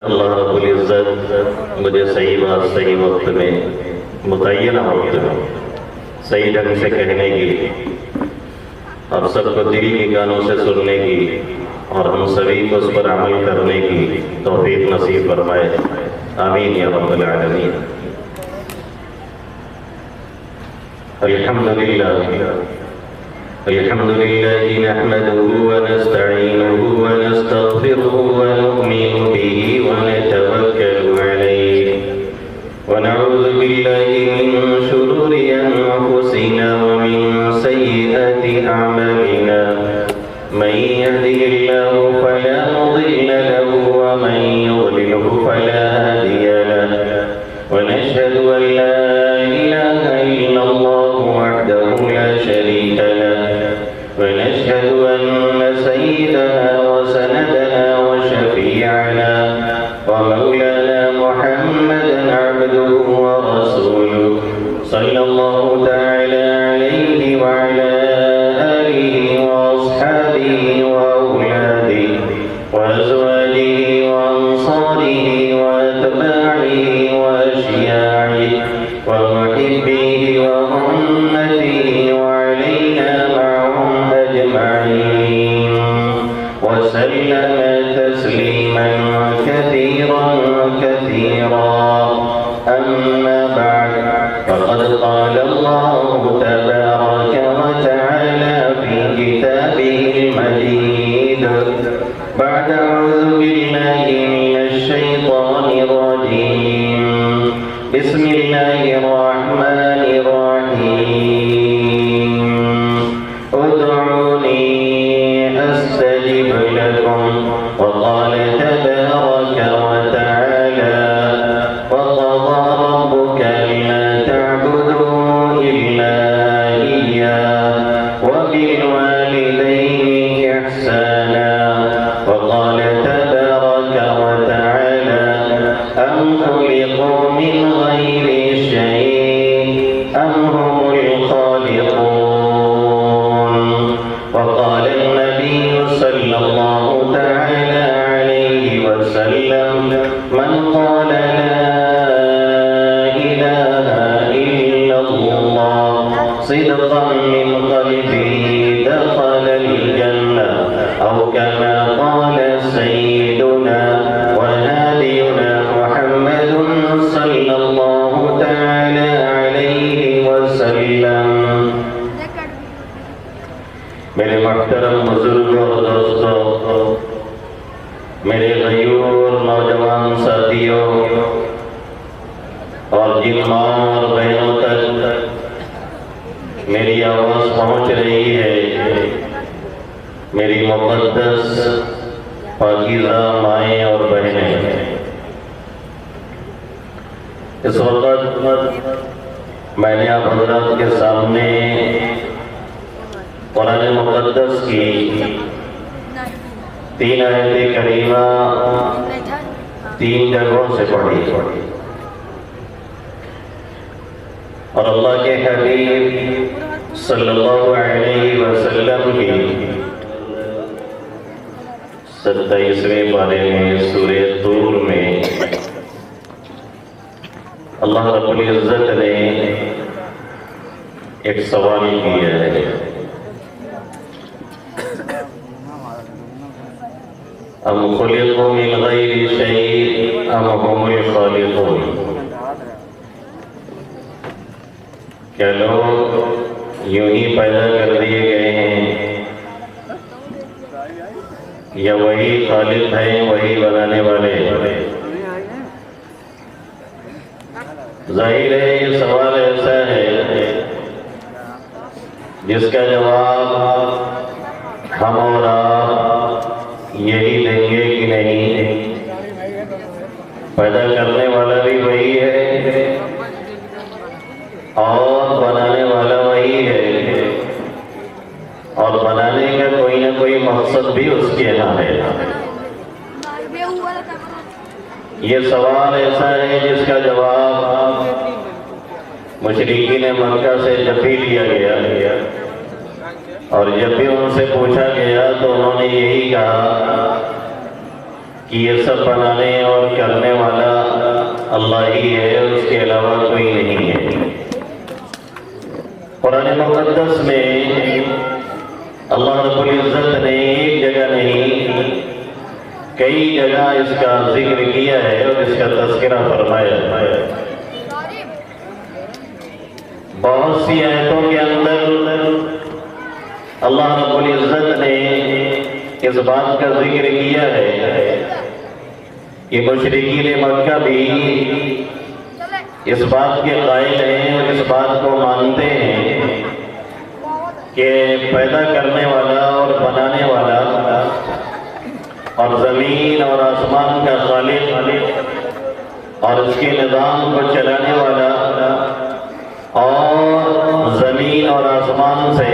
اللہ رب العزت مجھے صحیح بات صحیح وقت میں متعینہ وقت میں صحیح ڈھنگ سے کہنے کی اور سب کو دل کے کانوں سے سننے کی اور ہم سبھی کو اس پر عمل کرنے کی توفیق نصیب فرمائے، آمین یا رب العالمین۔ الحمد لله نحمده ونستعينه ونستغفره ونؤمن به ونتوكل عليه ونعوذ بالله من شرور أنفسنا ومن سيئات أعمالنا، من يهده الله فلا مضل له ومن يضلله فلا هادي له، ونشهد أن لا إله إلا الله وحده لا شريك له، ونشهد أن سيدنا وسندنا وشفيعنا ومولانا محمدا عبده ورسوله صلى الله تعالى عليه وعلى آله وأصحابه وأولاده وأزواجه وأنصاره وأتباعه وأشياعه ومحبيه وأمته وعلينا معهم أجمعين وسلم تسليما كثيرا كثيرا، أما بعد، فقد قال الله تبارك وتعالى في كتابه المجيد بعد أعوذ بالله من الشيطان الرجيم، بسم الله الرحمن الرحيم، ادعوني أستجب لكم، وقال تبارك وتعالى وقضى ربك ألا تعبدوا إلا إياه وبالوالدين إحسانا، وقال تبارك وتعالى أم خلقوا من غير شيء أم هم الخالقون، وقال النبي صلى الله تعالى عليه وسلم من قال لا إله إلا الله صدقا من قلبه دخل الجنة، أو كما قال سيدنا ونبينا محمد صلى الله تعالى عليه وسلم۔ میرے محترم بزرگوں اور دوستوں، میرے غیور نوجوان ساتھیوں اور جن ماں اور بہنوں تک میری آواز پہنچ رہی ہے، میری مقدس پاکیزہ مائیں اور بہنیں، اس وقت میں نے آپ حضرات کے سامنے قرآن مقدس کی 3 آیت کریمہ 3 جگہوں سے پڑھی اور اللہ کے حبیب صلی اللہ علیہ وسلم کی 27ویں پارے میں سورہ طور میں اللہ رب العزت نے ایک سوال کیا ہے، ام خلقوا من غیر شیء ام هم الخالقون، کیا لوگ یوں ہی پیدا کر دیے گئے ہیں یا وہی خالق ہیں، وہی بنانے والے؟ ظاہر ہے یہ سوال ایسا ہے جس کا جواب ہم اور آپ یہی دیں گے کہ نہیں، پیدا کرنے والا بھی وہی ہے اور بنانے والا وہی ہے، اور بنانے کا کوئی نہ کوئی مقصد بھی اس کے یہاں ہے۔ یہ سوال ایسا ہے جس کا جواب مشرکین مکہ سے جب بھی لیا گیا اور جب بھی ان سے پوچھا گیا تو انہوں نے یہی کہا کہ یہ سب بنانے اور اللہ ہی ہے، اس کے علاوہ کوئی نہیں ہے۔ قرآن مقدس میں اللہ رب العزت نے ایک جگہ نہیں کئی جگہ اس کا ذکر کیا ہے اور اس کا تذکرہ فرمایا ہے۔ بہت سی آیتوں کے اندر اللہ رب العزت نے اس بات کا ذکر کیا ہے کہ مشرکین مکہ بھی اس بات کے قائل ہیں اور اس بات کو مانتے ہیں کہ پیدا کرنے والا اور بنانے والا اور زمین اور آسمان کا خالق اور اس کے نظام کو چلانے والا اور زمین اور آسمان سے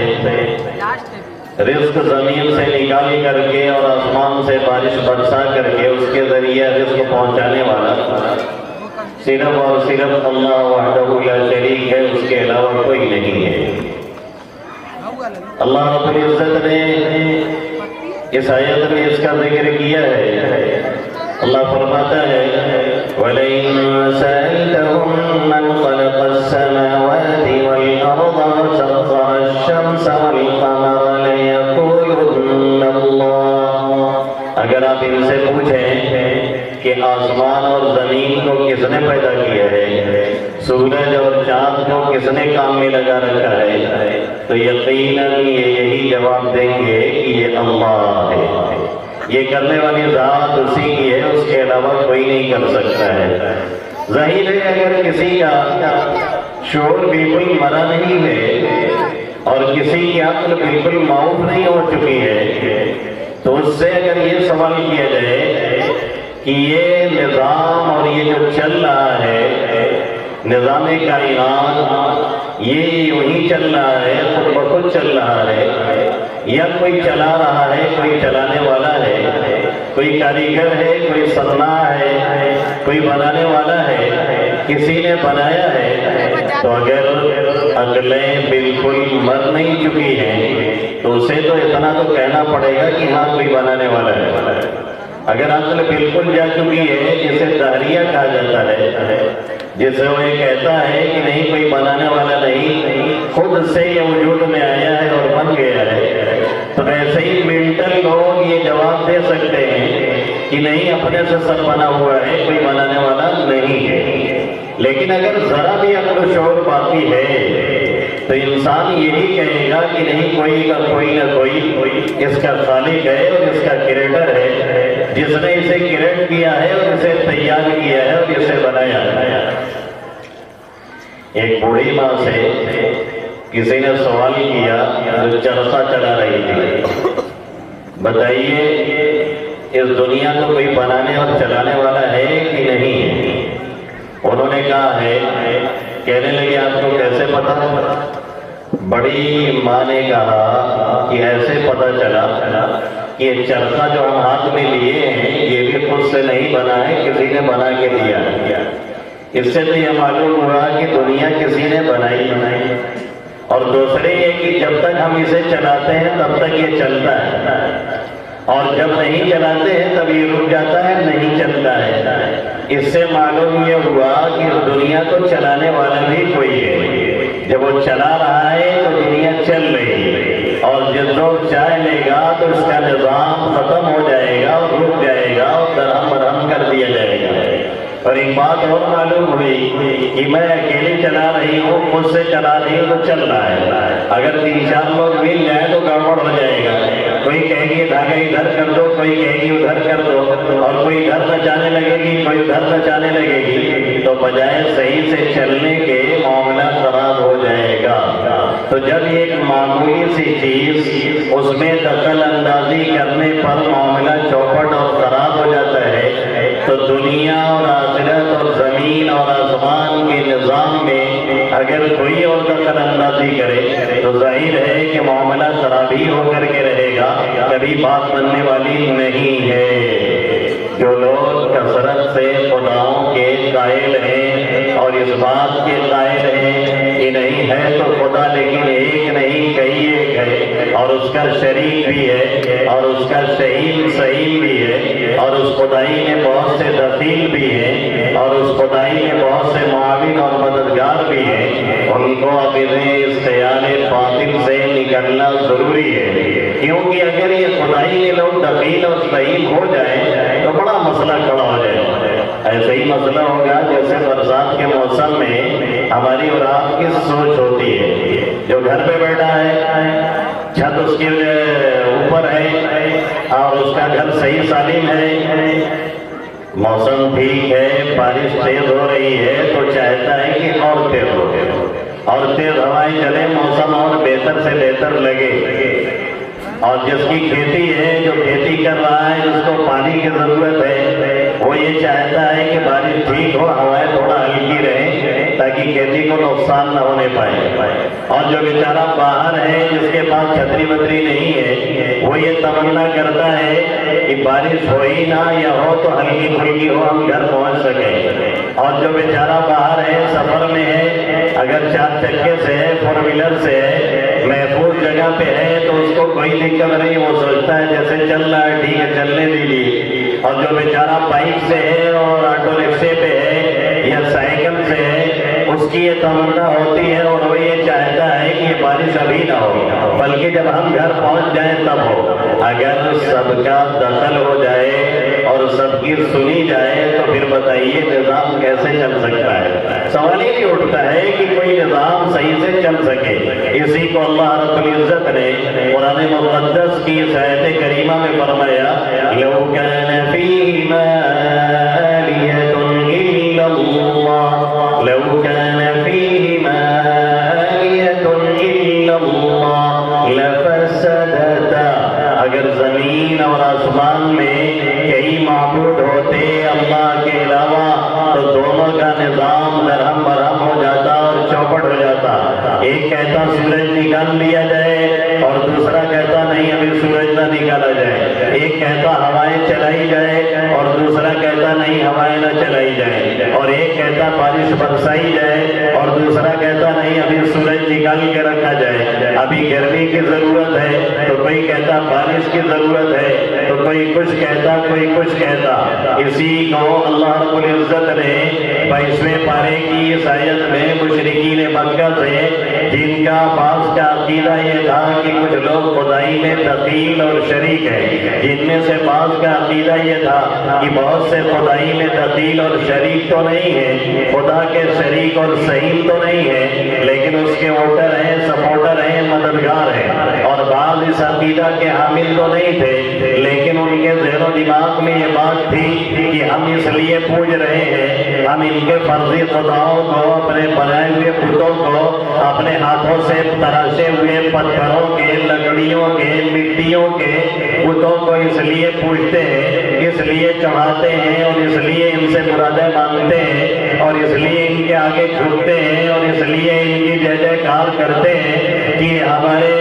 رزق زمین سے نکال کر کے اور آسمان سے بارش برسا کر کے اس کے ذریعے رزق پہنچانے والا صرف اور صرف اللہ وحدہ لا شریک ہے، اس کے علاوہ کوئی نہیں ہے۔ اللہ رب العزت نے اس آیت میں اس کا ذکر کیا ہے۔ اللہ فرماتا ہے وَلَئِن سَأَلْتَهُم مَّنْ خَلَقَ السَّمَاوَاتِ وَالْأَرْضَ وَسَخَّرَ الشَّمْسَ وَالْقَمَرَ لَيَقُولُنَّ اللَّهُ، اگر آپ ان سے پوچھیں کہ آسمان اور زمین کو کس نے پیدا کیا ہے، سورج اور چاند کو کس نے کام میں لگا رکھا ہے، تو یقیناً یہ یہی جواب دیں گے کہ یہ اللہ ہے، یہ کرنے والی ذات اسی کی ہے، اس کے علاوہ کوئی نہیں کر سکتا ہے۔ ظاہر ہے اگر کسی کا شعور بالکل مرا نہیں ہے اور کسی کی عقل بالکل معاف نہیں ہو چکی ہے تو اس سے اگر یہ سوال کیا جائے کہ یہ نظام اور یہ جو چل رہا ہے نظام کائنات یہ یوں ہی چل رہا ہے، خود بخود چل رہا ہے، یا کوئی چلا رہا ہے، کوئی چلانے والا ہے، کوئی کاریگر ہے، کوئی صنع ہے، کوئی بنانے والا ہے، کسی نے بنایا ہے، تو اگر عقلیں بالکل مر نہیں چکی ہیں تو اسے تو اتنا تو کہنا پڑے گا کہ ہاں کوئی بنانے والا ہے۔ اگر عقل بالکل جا چکی ہے، جسے دہریہ کہا جاتا ہے، جسے وہ یہ کہتا ہے کہ نہیں کوئی بنانے والا نہیں، خود سے یہ وجود میں آیا ہے اور بن گیا ہے، تو ایسے ہی مینٹل لوگ یہ جواب دے سکتے ہیں کہ نہیں اپنے سے سب بنا ہوا ہے، کوئی بنانے والا نہیں ہے۔ لیکن اگر ذرا بھی عقل و شعور باقی ہے تو انسان یہی کہے گا کہ نہیں کوئی نہ کوئی اس کا خالق ہے اور اس کا کریٹر ہے، جس نے اسے کریٹ کیا ہے اور اسے تیار کیا ہے اور اسے بنایا ہے۔ ایک بوڑھی ماں سے کسی نے سوال کیا جو چرخہ چلا رہی تھی، بتائیے اس دنیا کو کوئی بنانے اور چلانے والا ہے کہ نہیں ہے؟ انہوں نے کہا ہے۔ کہنے لگے آپ کو کیسے پتا؟ بڑی ماں نے کہا کہ ایسے پتا چلا کہ یہ چرخہ جو ہم ہاتھ میں لیے ہیں یہ بھی خود سے نہیں بنا ہے، کسی نے بنا کے دیا۔ اس سے تو یہ معلوم ہوا کہ دنیا کسی نے بنائی، اور دوسرے یہ کہ جب تک ہم اسے چلاتے ہیں تب تک یہ چلتا ہے، اور جب نہیں چلاتے ہیں تب یہ رک جاتا ہے، نہیں چلتا ہے۔ اس سے معلوم یہ ہوا کہ اس دنیا کو چلانے والا بھی کوئی ہے، جب وہ چلا رہا ہے تو دنیا چل رہی ہے، اور جس روز چاہ لے گا تو اس کا نظام ختم ہو جائے گا اور رک جائے گا اور درہم برہم کر دیا جائے گا۔ اور ایک بات اور معلوم ہوئی کہ میں اکیلے چلا رہی ہوں، خود سے چلا رہی ہوں تو چل رہا ہے، اگر 3-4 لوگ مل جائیں تو گڑبڑ ہو جائے گا۔ کوئی کہے گی دھاگا ادھر کر دو، کوئی کہے گی ادھر کر دو، اور کوئی ادھر نچانے لگے گی، کوئی ادھر نچانے لگے گی، تو بجائے صحیح سے چلنے کے معاملہ خراب ہو جائے گا۔ تو جب ایک معمولی سی چیز اس میں دخل اندازی کرنے پر معاملہ چوپٹ اور خراب ہو جاتا ہے، تو دنیا اور آخرت اور زمین اور آسمان کے نظام میں اگر کوئی اور دخل اندازی کرے تو ظاہر ہے کہ معاملہ خرابی ہو کر کے رہے گا، کبھی بات بننے والی نہیں ہے۔ جو لوگ کثرت سے خداؤں کے قائل ہیں اور اس بات کے قائل ہیں کہ نہیں ہے تو خدا لیکن ایک نہیں کئی ایک ہے، اور اس کا شریک بھی ہے اور اس کا سعیم بھی ہے اور اس خدائی میں بہت سے دخیل بھی ہیں اور اس خدائی میں بہت سے معاون اور مددگار بھی ہیں، ان کو اپنے اس خیال باطل سے نکلنا ضروری ہے، کیونکہ اگر یہ خدائی میں لوگ دخیل اور سعیم ہو جائیں تو بڑا مسئلہ کھڑا ہو جائے۔ ایسے ہی مسئلہ ہوگا جیسے برسات کے موسم میں ہماری اور آپ کی سوچ ہوتی ہے، جو گھر پہ بیٹھا ہے، چھت اس کے اوپر ہے اور اس کا گھر صحیح سالم ہے، موسم ٹھیک ہے، بارش تیز ہو رہی ہے تو چاہتا ہے کہ اور تیز ہو اور تیز ہوائیں چلے، موسم اور بہتر سے بہتر لگے۔ اور جس کی کھیتی ہے، جو کھیتی کر رہا ہے، جس کو پانی کی ضرورت ہے، وہ یہ چاہتا ہے کہ بارش ٹھیک ہو، ہوائیں تھوڑا ہلکی رہے تاکہ کھیتی کو نقصان نہ ہونے پائے۔ اور جو بیچارہ باہر ہے، جس کے پاس چھتری وتری نہیں ہے، وہ یہ تمنا کرتا ہے کہ بارش ہو ہی نہ یا ہو تو ہلکی پھلکی ہو، ہم گھر پہنچ سکیں۔ اور جو بیچارہ باہر ہے، سفر میں ہے، اگر 4 چکے سے ہے، 4 ویلر سے ہے، محفوظ جگہ پہ ہے تو اس کو کوئی دقت نہیں، وہ سوچتا ہے جیسے چل رہا ہے ٹھیک ہے، چلنے دیجیے۔ اور جو بیچارہ بائک سے ہے اور آٹو رکشے پہ ہے یا سائیکل سے ہے، اس کی یہ تمنا ہوتی ہے اور وہ یہ چاہتا ہے کہ یہ بارش ابھی نہ ہو، بلکہ جب ہم گھر پہنچ جائیں تب ہو۔ اگر سب کا دخل ہو جائے اور سب کی سنی جائے تو پھر بتائیے نظام کیسے چل سکتا ہے؟ سوال ہی نہیں اٹھتا ہے کہ کوئی نظام صحیح سے چل سکے۔ اسی کو اللہ رب العزت نے قرآن مقدس کی اس آیت کریمہ میں فرمایا، لو کان فیہما آلیۃ الا اللہ، لو کان فیہما آلیۃ الا اللہ لفسدتا، اگر زمین اور آسمان میں کئی معبود ہوتے اللہ کے علاوہ تو دونوں کا نظام درہم برہم ہو جاتا اور چوپٹ ہو جاتا۔ ایک کہتا سورج نکال لیا جائے اور دوسرا کہتا نہیں ابھی سورج نہ نکالا جائے، ایک کہتا ہوائیں چلائی جائے اور دوسرا کہتا نہیں ہوائیں نہ چلائی جائے، اور ایک کہتا بارش برسائی جائے اور دوسرا کہتا نہیں ابھی سورج نکال کے رکھا جائے، ابھی گرمی کی ضرورت ہے تو کوئی کہتا بارش کی ضرورت ہے، تو کوئی کچھ کہتا کوئی کچھ کہتا۔ اسی کو اللہ رب العزت نے 22ویں پارے کی اس آیت میں مشرکین مکہ سے، جن کا بعض کا عقیدہ یہ تھا کہ کچھ لوگ خدائی میں دخیل اور شریک ہیں، جن میں سے بعض کا عقیدہ یہ تھا کہ بہت سے خدائی میں دخیل اور شریک تو نہیں ہیں، خدا کے شریک اور سعیم تو نہیں ہیں، لیکن اس کے ووٹر ہیں، سپورٹر ہیں، مددگار ہیں۔ اور بعض اس عقیدہ کے حامل تو نہیں تھے، لیکن ان کے ذہن و دماغ میں یہ بات تھی کہ ہم اس لیے پوج رہے ہیں، ہم ان کے فرضی خداؤں کو، اپنے بنائے ہوئے بتوں کو، اپنے ہاتھوں سے تراشے ہوئے پتھروں کے، لکڑیوں کے، مٹیوں کے بتوں کو اس لیے پوجتے ہیں، اس لیے چڑھاتے ہیں اور اس لیے ان سے مرادیں مانگتے ہیں اور اس لیے ان کے آگے جھکتے ہیں اور اس لیے ان کی جے جے کار کرتے ہیں کہ ہمارے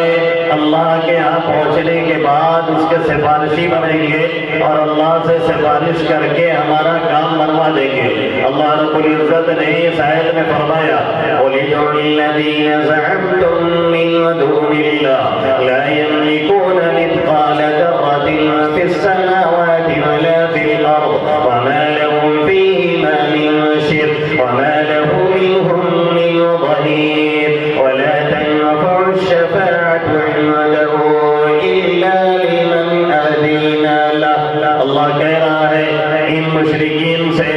اللہ کے ہاں پہنچنے کے بعد اس کے سفارشی بنیں گے اور اللہ سے سفارش کر کے ہمارا کام بنوا دیں گے۔ اللہ رب العزت نے اس آیت میں فرمایا، قُلِ ادْعُوا الَّذِينَ زَعَمْتُم مِّن دُونِ اللَّهِ لَا يَمْلِكُونَ مِثْقَالَ ذَرَّةٍ فِي السَّمَاوَاتِ وَلَا فِي الْأَرْضِ وَمَا لَهُمْ فِيهِمَا مِن شِرْكٍ وَمَا لَهُ مِنْهُم مِّن ظَهِيرٍ وَلَا تَنفَعُ الشَّفَاعَةُ عِندَهُ إِلَّا لِمَنْ أَذِنَ لَهُ۔ اللہ کہہ رہا ہے ان مشرکین سے،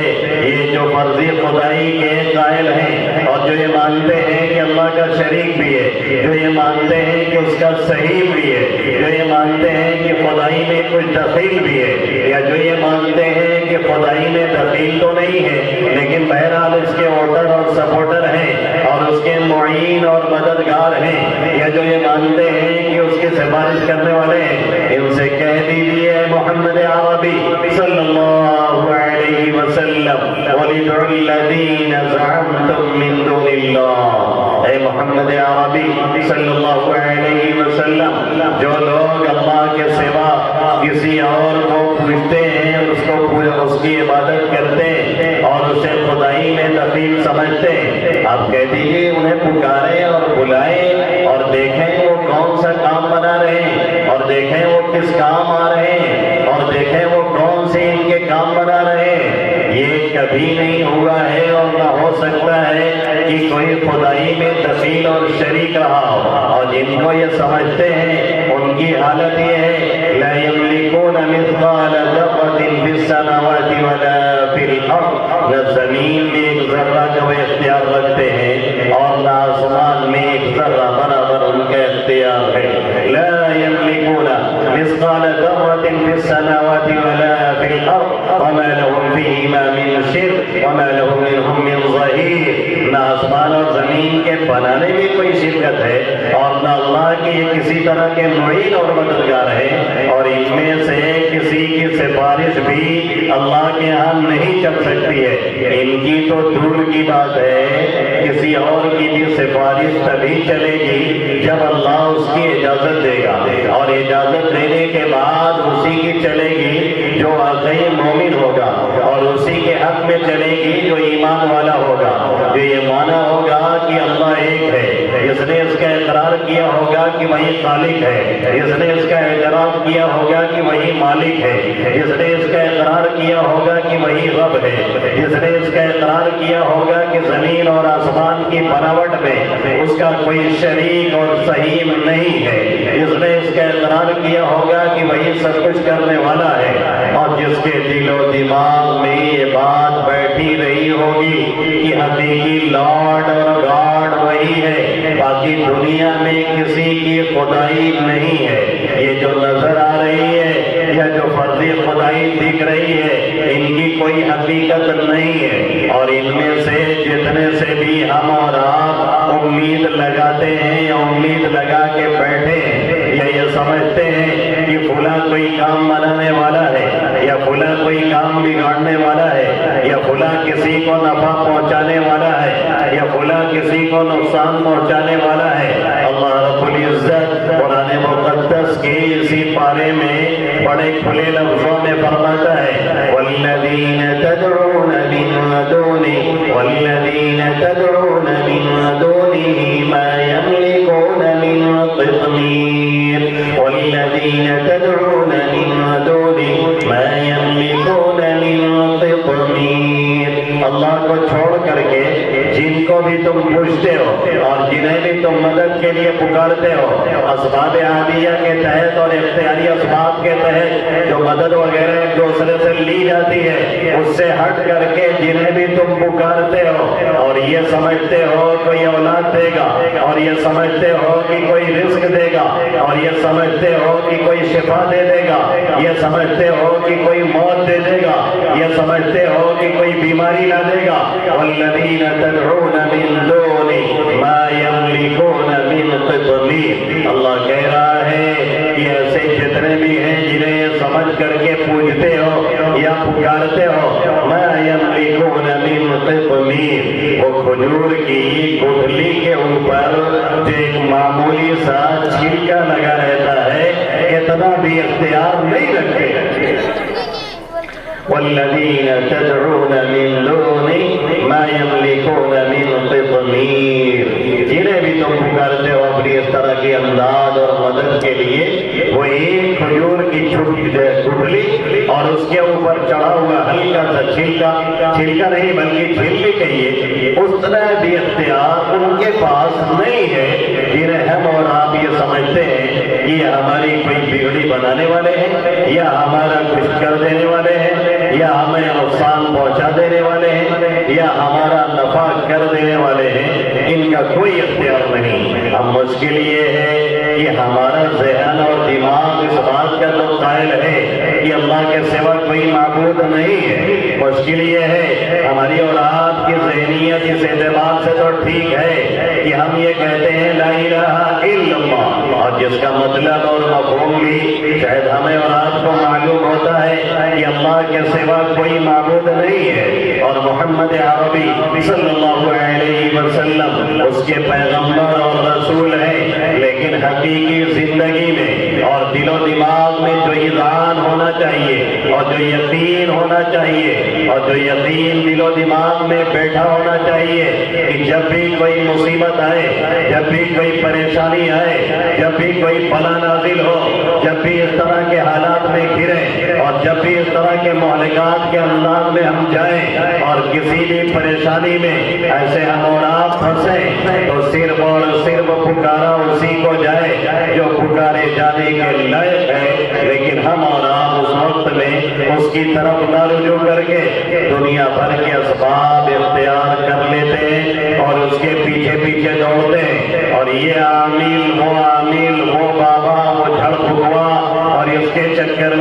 یہ جو فرضی خدائی کے قائل ہیں اور جو یہ مانتے ہیں کہ اللہ کا شریک بھی ہے، جو یہ مانتے ہیں کہ اس کا صحیح بھی ہے، جو یہ مانتے ہیں کہ خدائی میں کچھ دخیل بھی ہے، یا جو یہ مانتے ہیں کہ خدائی میں دخیل تو نہیں ہے لیکن بہرحال اس کے ووٹر اور سپورٹر ہیں اور اس کے معین اور مددگار ہیں، یا جو یہ مانتے ہیں کہ اس کی سفارش کرنے والے ہیں، ان سے کہہ دیجیے محمد عربی صلی اللہ علیہ وسلم، وَلِدْعُوا الَّذِينَ زَعَمْتُم مِّن دُونِ اللَّهِ، اے محمد عربی صلی اللہ علیہ وسلم، جو لوگ اللہ کے سوا کسی اور کو پوجتے ہیں، اس کی عبادت کرتے ہیں اور اسے خدائی میں دخیل سمجھتے ہیں، آپ کہہ دیجیے انہیں پکاریں اور بلائیں اور دیکھیں وہ کون سا کام بنا بنا رہے ہیں اور دیکھیں وہ کس کام آ رہے ہیں اور دیکھیں وہ کون سے ان کے کام بنا رہے ہیں۔ یہ کبھی نہیں ہوا ہے اور نہ ہو سکتا ہے کہ کوئی خدائی میں دخیل اور شریک رہا ہو، اور جن کو یہ سمجھتے ہیں ان کی حالت یہ ہے لا یملکون مثقال ذرۃ فی السماوات ولا فی الارض، نہ زمین میں ایک ذرہ کا وہ اختیار رکھتے ہیں اور نہ آسمان میں ایک ذرہ برابر ان کا اختیار ہے۔ لا یملکون مثقال ذرۃ فی السماوات ولا فی الارض وما لهم فیہما من شرک وما لهم منهم من ظہیر، نہ آسمان اور زمین کے بنانے میں کوئی شرکت ہے اور نہ اللہ کے کسی طرح کے معین اور مددگار ہے، اور ان میں سے کسی کی سفارش بھی اللہ کے ہاں نہیں چل سکتی ہے۔ ان کی تو دور کی بات ہے، کسی اور کی بھی سفارش تبھی چلے گی جب اللہ اس کی اجازت دے گا، اور اجازت دینے کے بعد اسی کی چلے گی جو واقعی مومن ہوگا، اور اسی کے حق میں چلے گی جو ایمان والا ہوگا، جو یہ مانا ہوگا کہ اللہ ایک ہے، جس نے اس کا اقرار کیا ہوگا کہ وہی خالق ہے، جس نے اس کا اعتراف کیا ہوگا کہ وہی مالک ہے، جس نے اس کا اقرار کیا ہوگا کہ وہی رب ہے، جس نے اس کا اقرار کیا ہوگا کہ زمین اور آسمان کی بناوٹ میں اس کا کوئی شریک اور سہیم نہیں ہے، جس نے اس کا اقرار کیا ہوگا کہ وہی سب کچھ کرنے والا ہے، اور جس کے دل و دماغ میں یہ بات بیٹھی رہی ہوگی کہ حقیقی لارڈ اور گاڈ وہی ہے، باقی دنیا میں کسی کی خدائی نہیں ہے، یہ جو نظر آ رہی ہے یا جو فرضی خدائی دکھ رہی ہے ان کی کوئی حقیقت نہیں ہے، اور ان میں سے جتنے سے بھی ہم اور آپ امید لگاتے ہیں یا امید لگا کے بیٹھے ہیں یا یہ سمجھتے ہیں کہ فلاں کوئی کام بنانے والا ہے یا فلاں کوئی کام بگاڑنے والا ہے یا فلاں کسی کو نفع پہنچانے والا ہے یا فلاں کسی کو نقصان پہنچانے والا ہے، اللہ رب العزت قرآن مقدس کے اسی پارے میں بڑے کھلے لفظوں میں فرماتا ہے والذین تدعون من دونه والذین تدعون من دونه ما يملكون من قطمیر والذین تدعون من دونه ما يملكون من قطمیر، اللہ کو چھوڑ کر کے جن کو بھی تم پوچھتے ہو اور جنہیں بھی تم مدد کے لیے پکارتے ہو، اسباب عادیہ کے تحت اور اختیاری اسباب کے تحت جو مدد وغیرہ ایک دوسرے سے لی جاتی ہے، اس سے ہٹ کر کے جنہیں بھی تم پکارتے ہو اور یہ سمجھتے ہو کوئی اولاد دے گا اور یہ سمجھتے ہو کہ کوئی رزق دے گا اور یہ سمجھتے ہو کہ کوئی شفا دے دے گا، یہ سمجھتے ہو کہ کوئی موت دے دے گا، یہ سمجھتے ہو کہ کوئی بیماری نہ دے گا، والذین تدعون من دونه ما يملكون من قطمیر، اللہ کہہ رہا ہے کہ ایسے جتنے بھی ہیں جنہیں سمجھ کر کے پوچھتے ہو یا پکارتے ہو ما يملكون من قطمیر، وہ کھجور کی گٹھلی کے اوپر جو ایک معمولی سا چھلکا لگا رہتا ہے اتنا بھی اختیار نہیں رکھتے۔ والذین تدعون من دونه ما يملكون من قطمیر، جنہیں بھی تم پکارتے ہو اپنی اس طرح کے امداد اور مدد کے لیے، وہ ایک کھجور کی گٹھلی اور اس کے اوپر چڑھا ہوا ہلکا سا چھلکا نہیں بلکہ چھلکے کہیے، اس طرح بھی اختیار ان کے پاس نہیں ہے جنہیں ہم اور آپ یہ سمجھتے ہیں کہ یہ ہماری کوئی بگڑی بنانے والے ہیں یا ہمارا کچھ کر دینے والے ہیں یا ہمیں نقصان پہنچا دینے والے ہیں یا ہمارا نفع کر دینے والے ہیں، ان کا کوئی اختیار نہیں۔ اب مشکل یہ ہے کہ ہمارا ذہن اور دماغ اس بات کا تو قائل ہے کہ اللہ کے سوا کوئی معبود نہیں ہے، مشکل یہ ہے ہماری اور آپ کی ذہنیت اس اعتبار سے تو ٹھیک ہے کہ ہم یہ کہتے ہیں لا الہ الا اللہ، اور جس کا مطلب اور مفہوم بھی شاید ہمیں اور آپ کو معلوم ہوتا ہے کہ اللہ کے سوا کوئی معبود نہیں ہے، اور محمد عربی صلی اللہ علیہ وسلم اس کے پیغمبر اور رسول ہیں، لیکن لیکن حقیقی زندگی میں اور دل و دماغ میں جو ایمان ہونا چاہیے اور جو یقین ہونا چاہیے اور جو یقین دل و دماغ میں بیٹھا ہونا چاہیے کہ جب بھی کوئی مصیبت آئے، جب بھی کوئی پریشانی آئے، جب بھی کوئی بلا نازل ہو، جب بھی اس طرح کے حالات میں گریں اور جب بھی اس طرح کے مہلکات کے انداز میں ہم جائیں اور کسی بھی پریشانی میں ایسے ہم اور آپ پھنسیں تو صرف اور صرف پکارا اسی کو جائے جو پکارے جانے کے لائق ہے، لیکن ہم اور آپ اس وقت میں اس کی طرف نہ رجوع کر کے دنیا بھر کے اسباب اختیار کر لیتے ہیں اور اس کے پیچھے پیچھے دوڑتے ہیں، اور یہ عامل وہ بابا وہ جھڑ پھکوا، اور اس کے چکر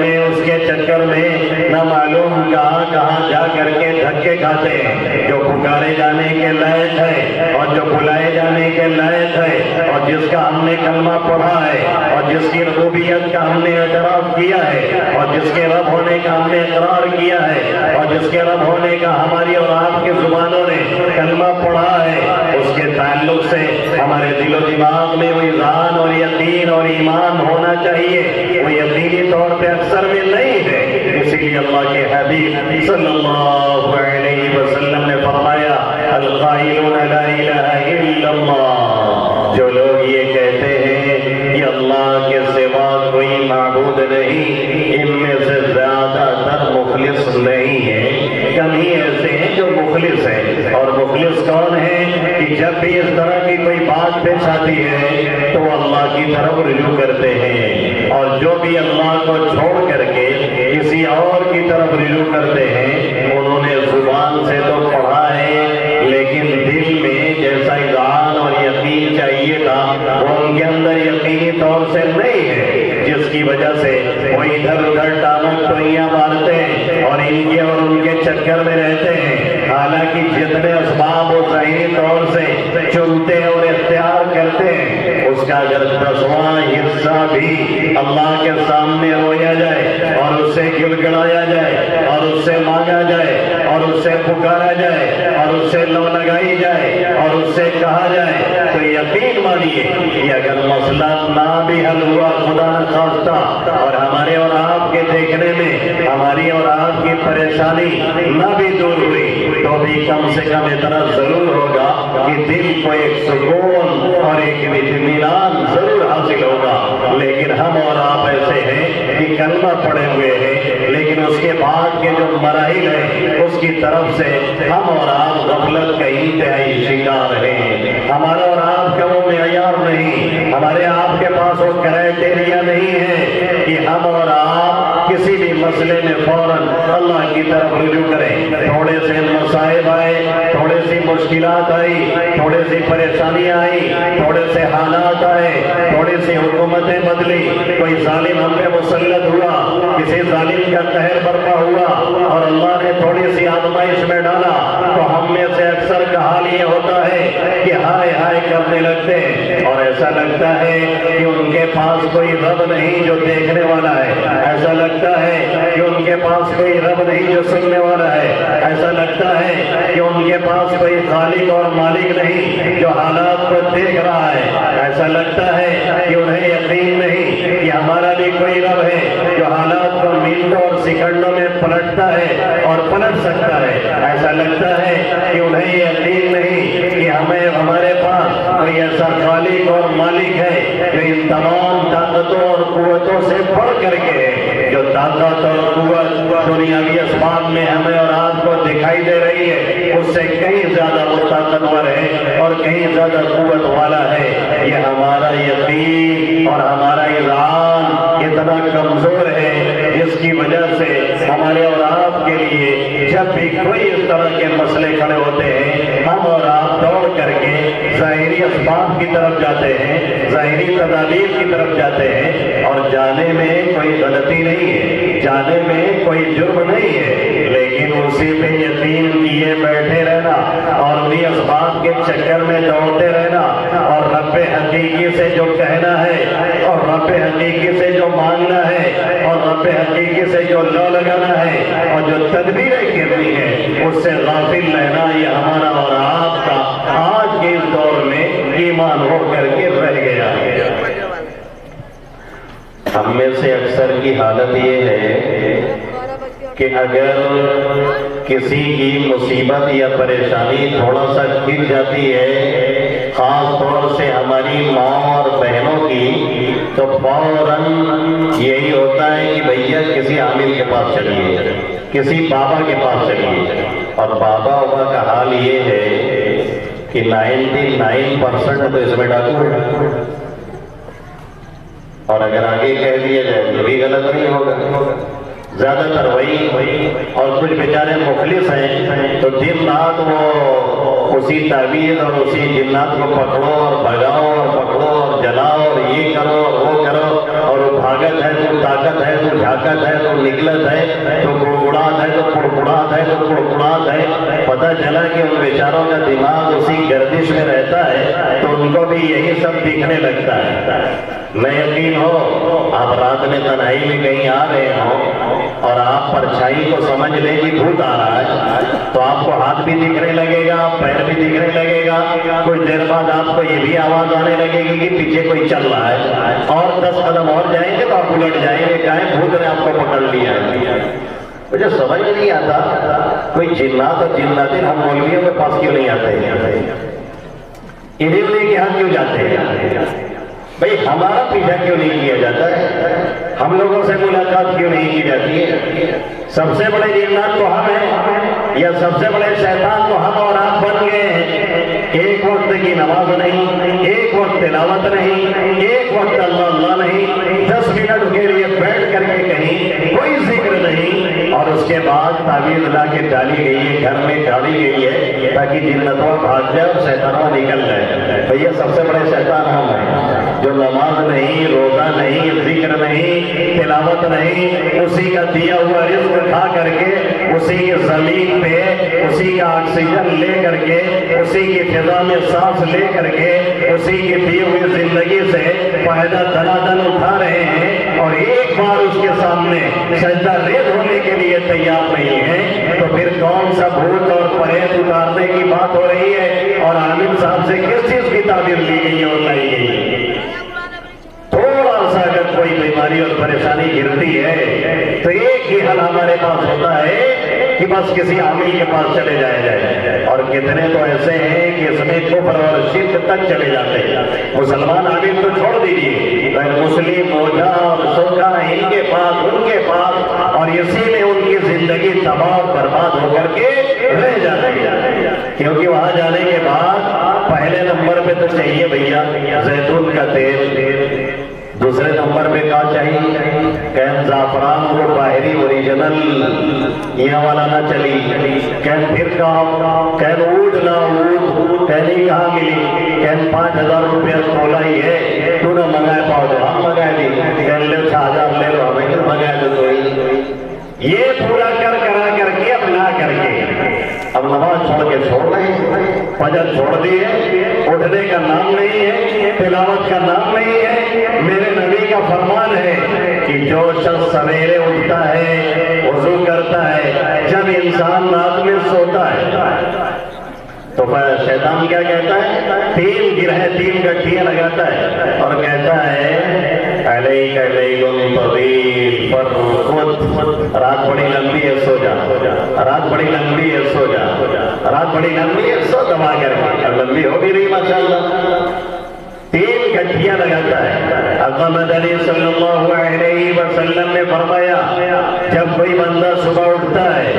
میں نہ معلوم کہاں جا کر کے دھکے کھاتے ہیں۔ جو پکارے جانے کے لائق ہے اور جو بلائے جانے کے لائق ہے اور جس کا ہم نے کلمہ پڑھا ہے اور جس کی ربوبیت کا ہم نے اعتراف کیا ہے اور جس کے رب ہونے کا ہم نے اقرار کیا ہے اور جس کے رب ہونے کا ہماری اور آپ کی زبانوں نے کلمہ پڑھا ہے، اس کے تعلق سے ہمارے دل و دماغ میں وہ ایمان اور یقین اور ایمان ہونا چاہیے۔ وہ یقینی طور پہ اکثر میں نہیں ہے، اسی لیے اللہ کے حبیب صلی اللہ علیہ وسلم نے فرمایا القائلون لا الہ الا اللہ، جو لوگ یہ کہتے ہیں کہ اللہ کے سوا کوئی معبود نہیں، ان میں سے زیادہ تر مخلص نہیں ہے، کم ہی ایسے ہیں جو مخلص ہیں۔ اور مخلص کون ہے کہ جب بھی اس طرح کی کوئی بات پیش آتی ہے تو اللہ کی طرف رجوع کرتے ہیں، اور جو بھی اللہ کو چھوڑ کر کے کسی اور کی طرف رجوع کرتے ہیں انہوں نے زبان سے تو پڑھا ہے لیکن دل میں جیسا ایمان اور یقین چاہیے تھا وہ ان کے اندر یقینی طور سے نہیں ہے، جس کی وجہ سے وہ ادھر ادھر ٹامک ٹوئیاں مارتے ہیں اور ان کے اور ان کے چکر میں رہتے ہیں، حالانکہ جتنے اسباب وہ ظاہری طور سے چنتے اور اختیار کرتے ہیں اس کا اگر 10واں حصہ بھی اللہ کے سامنے رویا جائے اور اس سے گڑ گڑایا جائے اور اس سے مانگا جائے اور اس سے پکارا جائے اور اس سے لو لگائی جائے اور اس سے کہا جائے تو یقین مانیے کہ اگر مسئلہ نہ بھی حل ہوا خدا نہ خواستہ اور ہمارے اور آپ کے دیکھنے میں ہماری اور آپ کی پریشانی نہ بھی دور ہوئی تو بھی کم سے کم اتنا ضرور ہوگا کہ دل کو ایک سکون اور ایک اطمینان ضرور حاصل ہوگا۔ لیکن ہم اور آپ ایسے ہیں کہ کلمہ پڑے ہوئے ہیں لیکن اس کے بعد کے جو مراحل ہیں اس کی طرف سے ہم اور آپ غفلت کا انتہائی شکار ہیں۔ ہمارا اور آپ کا وہ معیار نہیں، ہمارے آپ کے پاس وہ کرائٹیریا نہیں ہے کہ ہم اور آپ کسی بھی مسئلے میں فوراً اللہ کی طرف رجوع کریں۔ تھوڑے سے مصائب آئے، تھوڑے سی مشکلات آئی، تھوڑے سی پریشانیاں آئی، تھوڑے سے حالات آئے، تھوڑی سی حکومتیں بدلی، کوئی ظالم ہم پہ مسلط ہوا، کسی ظالم کا قہر برپا ہوا اور اللہ نے تھوڑی سی آزمائش میں ڈالا تو ہم میں سے اکثر کا حال یہ ہوتا ہے کہ ہائے ہائے کرنے لگتے ہیں اور ایسا لگتا ہے کہ ان کے پاس کوئی رب نہیں جو دیکھنے والا ہے، ایسا لگتا ہے کہ ان کے پاس کوئی رب نہیں جو سننے والا ہے، ایسا لگتا ہے کہ ان کے پاس کوئی خالق اور مالک نہیں جو حالات کو دیکھ رہا ہے، ایسا لگتا ہے کہ انہیں یقین نہیں کہ ہمارا بھی کوئی رب ہے جو حالات کو منٹوں اور سیکنڈوں میں پلٹتا ہے اور پلٹ سکتا ہے، ایسا لگتا ہے کہ انہیں یقین نہیں کہ ہمارے پاس کوئی ایسا خالق اور مالک ہے جو ان تمام طاقتوں اور قوتوں سے بڑھ کر کے جو طاقت اور قوت دنیاوی اسباب میں ہمیں اور آپ کو دکھائی دے رہی ہے اس سے کہیں زیادہ وہ طاقتور ہے اور کہیں زیادہ قوت والا ہے۔ یہ ہمارا یقین اور ہمارا ایمان اتنا کمزور ہے جس کی وجہ سے ہمارے اور آپ کے لیے جب بھی کوئی اس طرح کے مسئلے کھڑے ہوتے ہیں ہم اور آپ دوڑ کر کے ظاہری اسباب کی طرف جاتے ہیں، ظاہری تدابیر کی طرف جاتے ہیں، اور جانے میں کوئی غلطی نہیں ہے، جانے میں کوئی جرم نہیں ہے، لیکن اسی پہ یقین کیے بیٹھے رہنا اور انہی اسباب کے چکر میں دوڑتے رہنا اور رب حقیقی سے جو کہنا ہے اور رب حقیقی سے جو مانگنا ہے اور رب حقیقی سے جو لو لگانا ہے اور جو تدبیریں کرنی ہے اس سے غافل رہنا یہ ہمارا اور آپ کا آج کے اس دور میں ایمان ہو کر کے رہ گیا ہے۔ حالت یہ ہے کہ اگر کسی کی مصیبت یا پریشانی تھوڑا سا گر جاتی ہے، خاص طور سے ہماری ماں اور بہنوں کی، تو فوراً یہی ہوتا ہے کہ بھیا کسی عامل کے پاس چلیے، کسی بابا کے پاس چلیے۔ اور بابا کا حال یہ ہے کہ 99% تو اس میں ڈاکو ہے، اور اگر آگے کہہ دیا جائے تو بھی غلط نہیں ہوگا۔ زیادہ تر وہی، اور کچھ بیچارے مخلص ہیں تو دن رات وہ اسی تعویذ اور اسی جنات کو پکڑو اور بھگاؤ اور پکڑو اور جلاؤ اور یہ کرو اور وہ کرو، اور وہ بھاگت ہے تو طاقت ہے تو جھاکت ہے تو نکلت ہے تو گڑگڑات ہے تو کڑکڑات ہے تو کڑکڑات ہے۔ پتہ چلا کہ ان بیچاروں کا دماغ اسی گردش میں رہتا ہے تو ان کو بھی یہی سب دکھنے لگتا ہے۔ میں یقین ہو آپ رات میں تنہائی میں کہیں آ رہے ہوں اور آپ پرچھائی کو سمجھ لیں کہ بھوت آ رہا ہے تو آپ کو ہاتھ بھی دکھنے لگے گا، پیر بھی دکھنے لگے گا، کچھ دیر بعد آپ کو یہ بھی آواز آنے لگے گی کہ پیچھے کوئی چل رہا ہے، اور 10 قدم اور جائیں گے تو آپ الٹ جائیں گے، کہیں بھوت نے آپ کو پکڑ لیا ہے۔ مجھے سمجھ نہیں آتا کوئی جنات اور جناتی ہم مولویوں کے پاس کیوں نہیں آتے ہیں، انہیں کے ہاں کیوں جاتے ہیں؟ بھئی ہمارا پیچھا کیوں نہیں کیا جاتا ہے؟ ہم لوگوں سے ملاقات کیوں نہیں کی جاتی ہے؟ سب سے بڑے جنات تو ہم ہیں، یا سب سے بڑے شیطان تو ہم اور آپ بن گئے ہیں۔ ایک وقت کی نماز نہیں، ایک وقت تلاوت نہیں، ایک وقت اللہ نہیں، 10 منٹ کے لیے بیٹھ کر کے کہیں کوئی ذکر نہیں، اور اس کے بعد تعویذ لا کے ڈالی گئی ہے، گھر میں ڈالی گئی ہے تاکہ جنتوں بھاگ جائے اور شیطانوں نکل جائے۔ بھیا سب سے بڑے شیطان ہم ہیں، جو نماز نہیں، روزہ نہیں، ذکر نہیں، تلاوت نہیں، اسی کا دیا ہوا رزق کھا کر کے، اسی کی زمین پہ اسی کا آکسیجن لے کر کے، اسی کی فضا میں سانس لے کر کے، اسی کی دی ہوئی زندگی سے فائدہ دنادن اٹھا رہے ہیں، اور ایک بار اس کے سامنے سجدہ ریز ہونے کے لیے تیار نہیں ہے، تو پھر کون سا بھوت اور پریت اتارنے کی بات ہو رہی ہے؟ اور عامل صاحب سے کس چیز کی تعبیر لی گئی اور لائی گئی ہے؟ تھوڑا سا اگر کوئی بیماری اور پریشانی گرتی ہے تو ایک ہی حل ہمارے پاس ہوتا ہے کہ بس کسی عامل کے پاس چلے جائے، اور کتنے تو ایسے ہیں کہ اس میں کفر اور شرک تک چلے جاتے ہیں۔ مسلمان عامل تو چھوڑ دیجیے، مسلم اوجھا اور سوکھا ان کے پاس، اور اسی میں ان کی زندگی تباہ اور برباد ہو کر کے رہ جاتی ہے، کیونکہ وہاں جانے کے بعد پہلے نمبر پہ تو چاہیے بھیا زیتون کا تیل، دوسرے نمبر پہ کیا چاہیے؟ کہیں زعفران وہ باہری اوریجنل یہ والا نہ چلی، کہیں پھر کہیں اونٹ نہ اونٹ، کہیں کہاں ملی، کہیں 5000 روپیہ تولا ہی ہے، تو نہ منگائے پاؤ تو ہم منگائے دی، کہیں لے 6000 لے لو ہمیں کیوں منگائے دو تو یہ پورا کرا کر کے اپنا کر کے اب نماز چھوڑ کے چھوڑ رہے ہیں، فجر چھوڑ دیے، اٹھنے کا نام نہیں ہے، تلاوت کا نام نہیں ہے۔ میرے نبی کا فرمان ہے کہ جو شخص سویرے اٹھتا ہے، وضو کرتا ہے، جب انسان رات میں سوتا ہے تو شیطان کیا کہتا ہے؟ 3 گرہیں 3 گٹھیاں لگاتا ہے اور کہتا ہے علیک لیل طویل فرقد، رات بڑی لمبی ہے سو جا، رات بڑی لمبی ہے سو جا، رات بڑی لمبی ہے سو دبا کر کے، اب لمبی ہو بھی رہی ماشاءاللہ، 3 گٹھیاں لگاتا ہے۔ آقا مدنی صلی اللہ علیہ وسلم نے فرمایا جب کوئی بندہ صبح اٹھتا ہے،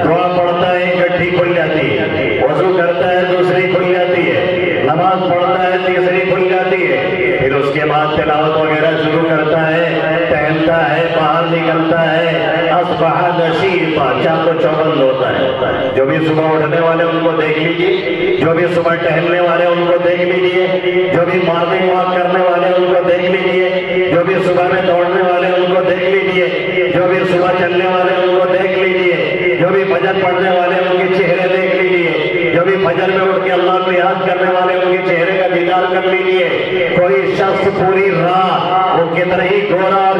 دعا پڑھتا ہے، 1 گٹھی کھل جاتی ہے، وضو کرتا ہے، دوسری کھل جاتی ہے، نماز پڑھتا ہے، تیسری کھل جاتی ہے، پھر اس کے بعد تلاوت وغیرہ شروع کرتا ہے، ٹہلتا ہے، باہر نکلتا ہے، اصبح نشیطا، چاق و چوبند ہوتا ہے۔ جو بھی صبح اٹھنے والے ان کو دیکھ لیجیے، جو بھی صبح ٹہلنے والے ان کو دیکھ لیجیے، جو بھی مارننگ واک کرنے والے ان کو دیکھ لیجیے، جو بھی صبح میں دوڑنے والے ان کو دیکھ لیجیے، جو بھی صبح چلنے والے ان کو دیکھ لیجیے، جو بھی فجر پڑھنے والے ان کے چہرے دیکھ لیجیے، جو بھی فجر میں اٹھ کے اللہ کو یاد کرنے والے ان کے چہرے کا دیدار کر لیجیے۔ کوئی شخص پوری رات وہ کتنا ہی گورا اور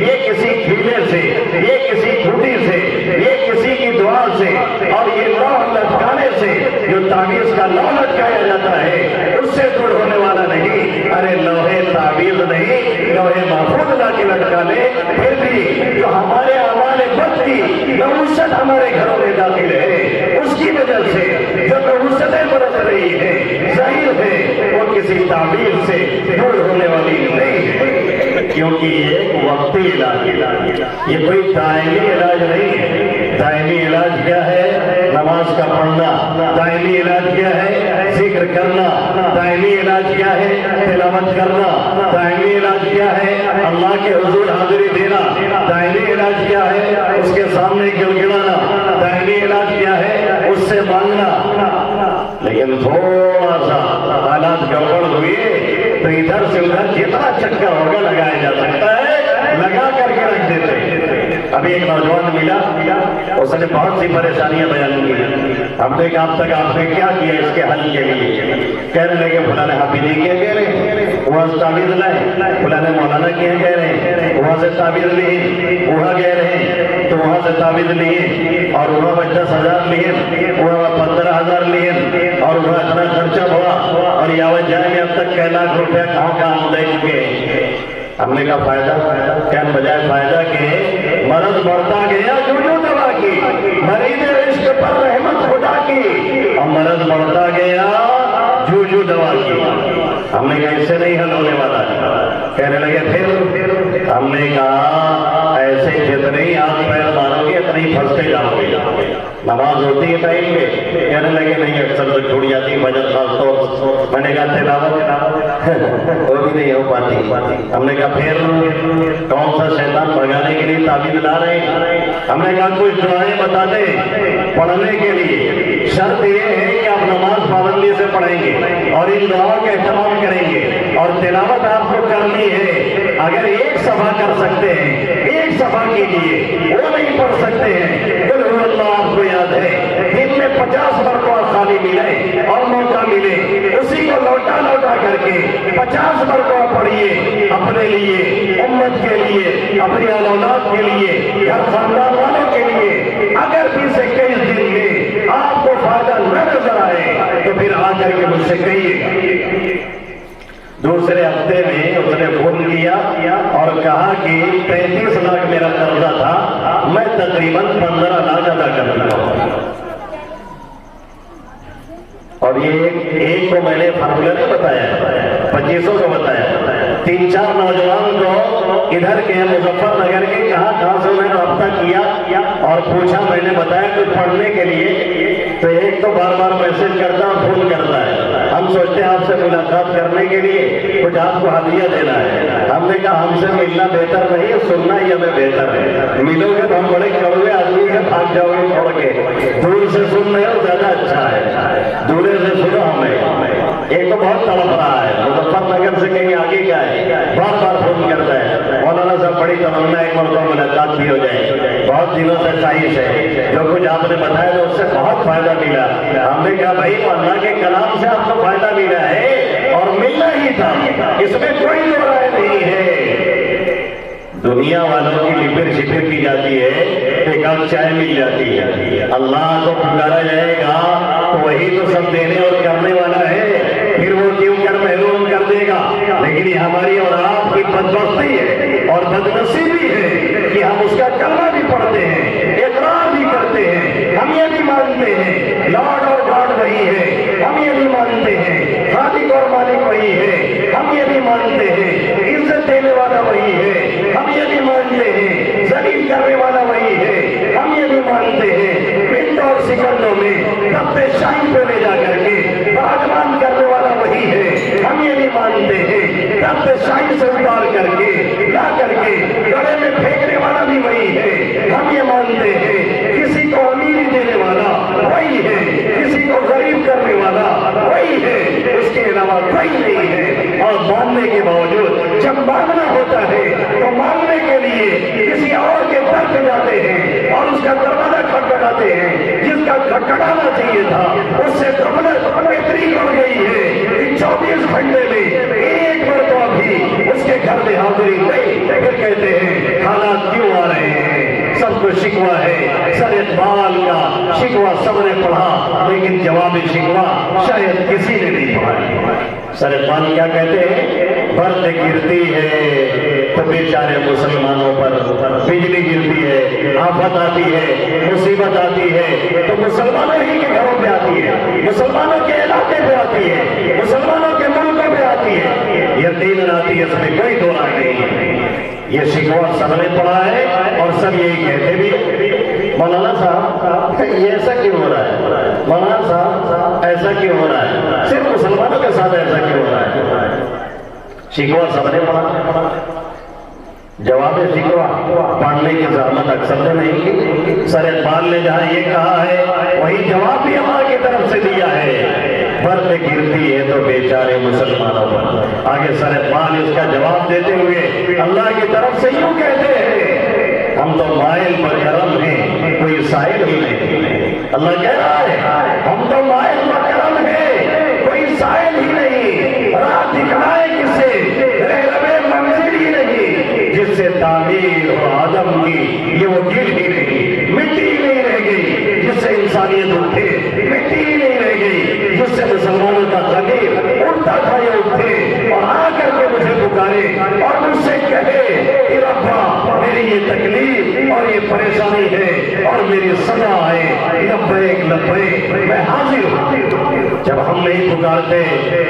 یہ کسی کھیلے سے، یہ کسی کھوٹی سے، یہ کسی کی دعا سے اور یہ لوح لٹکانے سے جو تعویذ کا لوح لٹکایا جاتا ہے اس سے دور ہونے والا نہیں۔ ارے لوہے تعویذ نہیں، لوہے محفوظ لا کے لٹکا لے، پھر بھی جو ہمارے اعمال بد کی نحوست ہمارے گھروں میں داخل ہے اس کی وجہ سے جو نحوستیں برت رہی ہے ظاہر ہے وہ کسی تعویذ سے دور ہونے والی نہیں ہے، کیونکہ یہ ایک وقتی علاج ہے، یہ کوئی دائمی علاج نہیں ہے۔ دائمی علاج کیا ہے؟ نماز کا پڑھنا۔ دائمی علاج کیا ہے؟ ذکر کرنا۔ دائمی علاج کیا ہے؟ تلاوت کرنا۔ دائمی علاج کیا ہے؟ اللہ کے حضور حاضری دینا۔ دائمی علاج کیا ہے؟ اس کے سامنے گڑگڑانا۔ دائمی علاج کیا ہے؟ اس سے مانگنا۔ لیکن تھوڑا سا حالات گڑبڑ ہوئے تو ادھر سے ادھر جتنا چکر ہوگا لگایا جا سکتا ہے لگا کر کے رکھ دیتے ہیں۔ ابھی ایک نوجوان ملا، اس نے بہت سی پریشانیاں بیان کی۔ ہم نے کہا اب تک آپ نے کیا کیا اس کے حل کے لیے؟ کہنے لگے فلاں نے حافظی کیا کہہ رہے ہیں، وہاں سے تعویذ لائے، فلاں نے مولانا کیا کہہ رہے ہیں، وہاں سے تعویذ لیے، وہاں کہہ رہے ہیں تو وہاں سے تعویذ لیے اور وہاں 10,000 لیے، وہاں 15,000 لیے اور وہاں اتنا خرچہ ہوا اور یاوت جائے میں اب تک 1 لاکھ روپے کہاں کہاں دے چکے۔ ہم نے کہا فائدہ کیا؟ بجائے فائدہ کے مرض بڑھتا گیا جو دوا کی، مریض عشق پر رحمت خدا کی، اور مرض بڑھتا گیا جو دوا کی۔ ہم نے کہا اس سے نہیں حل ہونے والا ہے۔ کہنے لگے پھر ہم نے کہا ایسے جتنے ہی آپ پیر مارو گے اتنے ہی پھنستے جاؤ گے۔ نماز ہوتی ہے ٹائم پہ؟ کہنے لگے نہیں، اکثر تو چھوڑ جاتی بجٹ خاص طور۔ میں نے کہا تلاوت وہ بھی نہیں ہو پاتی۔ ہم نے کہا پھر کون سا شیطان بھگانے کے لیے تعویذ لا رہے ہیں؟ ہم نے کہا کچھ دعائیں بتا دیں پڑھنے کے لیے، شرط یہ ہے کہ آپ نماز پابندی سے پڑھیں گے اور ان دعاؤں کا اہتمام کریں گے اور تلاوت آپ کو کرنی ہے۔ اگر ایک صفحہ کر سکتے ہیں ایک صفحہ کیجیے، وہ نہیں پڑھ سکتے ہیں قل هو اللہ آپ کو یاد ہے، دن میں 50 مرتبہ خالی ملے اور موقع ملے اسی کو لوٹا لوٹا کر کے 50 مرتبہ پڑھیے، اپنے لیے، امت کے لیے، اپنی اولاد کے لیے، گھر خاندان والوں کے لیے۔ اگر بھی سے 21 دن میں آپ کو فائدہ نہ نظر آئے تو پھر آ کر کے مجھ سے کہیے۔ دوسرے ہفتے میں اس نے فون کیا اور کہا کہ 33 لاکھ میرا قرضہ تھا، میں تقریباً 15 لاکھ ادا کر چکا ہوں۔ اور یہ ایک کو میں نے فارمولہ نہیں بتایا، 2500 کو بتایا۔ 3-4 نوجوان کو ادھر کے مظفر نگر کے کہاں سے میں نے رابطہ کیا اور پوچھا، میں نے بتایا کچھ پڑھنے کے لیے، تو ایک تو بار بار میسج کرتا اور فون کرتا ہے۔ ہم سوچتے ہیں آپ سے ملاقات کرنے کے لیے کچھ آپ کو ہدیہ دینا ہے۔ ہم نے کہا ہم سے ملنا بہتر نہیں، سننا ہی ہمیں بہتر ہے۔ ملو گے تو ہم بڑے کڑوے آدمی ہیں، بھاگ جاؤ گے چھوڑ کے۔ دور سے سن رہے ہو زیادہ اچھا ہے، دورے سے سنو ہمیں۔ ایک تو بہت تڑپ رہا ہے، مظفر نگر سے کہیں آگے کا ہے، بار بار فون کرتا ہے، مولانا صاحب بڑی تمنا ایک مرتبہ ملاقات بھی ہو جائے، بہت دنوں سے خواہش ہے، جو کچھ آپ نے بتایا تو اس سے بہت فائدہ ملا۔ ہم نے کہا بھائی اللہ کے کلام سے آپ کو فائدہ ملا ہے اور ملنا ہی تھا، اس میں کوئی دو رائے نہیں ہے۔ دنیا والوں کی لپر شپر کی جاتی ہے، ایک آدھ چائے مل جاتی ہے، اللہ کو پکارا جائے گا تو وہی تو سب دینے اور کرنے والا ہے، پھر وہ کیوں کر محروم کر دے گا؟ لیکن یہ ہماری اور آپ کی بدبختی ہے اور بدنصیبی ہے کہ ہم اس کا کلمہ بھی پڑھتے ہیں، اقرار بھی کرتے ہیں، ہم یہ بھی مانتے ہیں لارڈ اور گاڈ وہی ہے، ہم یہ بھی مانتے ہیں خالق اور مالک وہی ہے، ہم یہ بھی مانتے ہیں عزت دینے والا وہی ہے، ہم یہ بھی مانتے ہیں ذلیل کرنے والا وہی ہے، ہم یہ بھی مانتے ہیں پنڈ اور سکندوں میں تخت شاہی پہ لے جا کر کے راجمان کرنے والا وہی ہے، ہم یہ بھی مانتے ہیں تخت شاہی سے اتار کر کے لا کر کے گڑے میں پھینکنے والا بھی وہی ہے، ہم یہ مانتے ہیں کسی کو امیری دینے والا وہی ہے، کسی کو غریب کرنے والا وہی ہے، اس کے علاوہ کوئی نہیں ہے۔ اور ماننے کے باوجود جب مانگنا ہوتا ہے تو مانگنے کے لیے کسی اور کے در پہ جاتے ہیں اور اس کا دروازہ کھٹکھٹاتے ہیں، جس کا کھٹکھٹانا چاہیے تھا اس سے بہترین ہو گئی ہے۔ 24 گھنٹے میں ایک مرتبہ بھی اس کے گھر میں حاضری نہیں، پھر کہتے ہیں جو شکوہ ہے سر اقبال کا شکوہ سب نے پڑھا لیکن جواب شکوہ شاید کسی نے نہیں پڑھا۔ سر اقبال کیا کہتے ہیں؟ برد گرتی ہے تو بیچارے مسلمانوں پر بجلی گرتی ہے، آفت آتی ہے، مصیبت آتی ہے تو مسلمانوں ہی کے گھروں پہ آتی ہے، مسلمانوں کے علاقے پہ آتی ہے، مسلمانوں کے ملکوں پہ آتی ہے، یقیناً آتی ہے، اس میں کوئی دو رائے نہیں ہے۔ یہ شکوہ سب نے پڑھا ہے اور سب یہی کہتے بھی مولانا صاحب یہ ایسا کیوں ہو رہا ہے، مولانا صاحب ایسا کیوں ہو رہا ہے، صرف مسلمانوں کے ساتھ ایسا کیوں ہو رہا ہے؟ شکوہ سب نے پڑھا، جواب شکوہ پڑھنے کی زحمت اکثر نے نہیں کی۔ سر اقبال نے جہاں یہ کہا ہے وہی جواب بھی اللہ کی طرف سے دیا ہے، برد گرتی ہے تو بیچارے مسلمانوں پر۔ آگے سر اقبال اس کا جواب دیتے ہوئے اللہ کی طرف سے یوں کہتے ہیں ہم تو مائل پر کرم ہیں کوئی سائل ہی نہیں۔ اللہ کہہ رہا ہے ہم تو مائل پر کرم ہیں کوئی سائل ہی نہیں، راہ دکھلائے کسے رہنمے منزل ہی نہیں، جس سے تعمیر ہو آدم کی یہ وہ گر ہی نہیں، مٹی ہی نہیں رہ گئی، جس سے انسانیت اٹھے مٹی ہی نہیں رہ گئی، جس سے مسلمانوں کا ضمیر اٹھتا تھا یہ اٹھے اور آ کر کے مجھے پکارے اور مجھ سے کہے کہ ربا میری یہ تکلیف اور یہ پریشانی ہے اور میری سزا ہے، لبیک لبیک میں حاضر ہوں۔ جب ہم نہیں پکارتے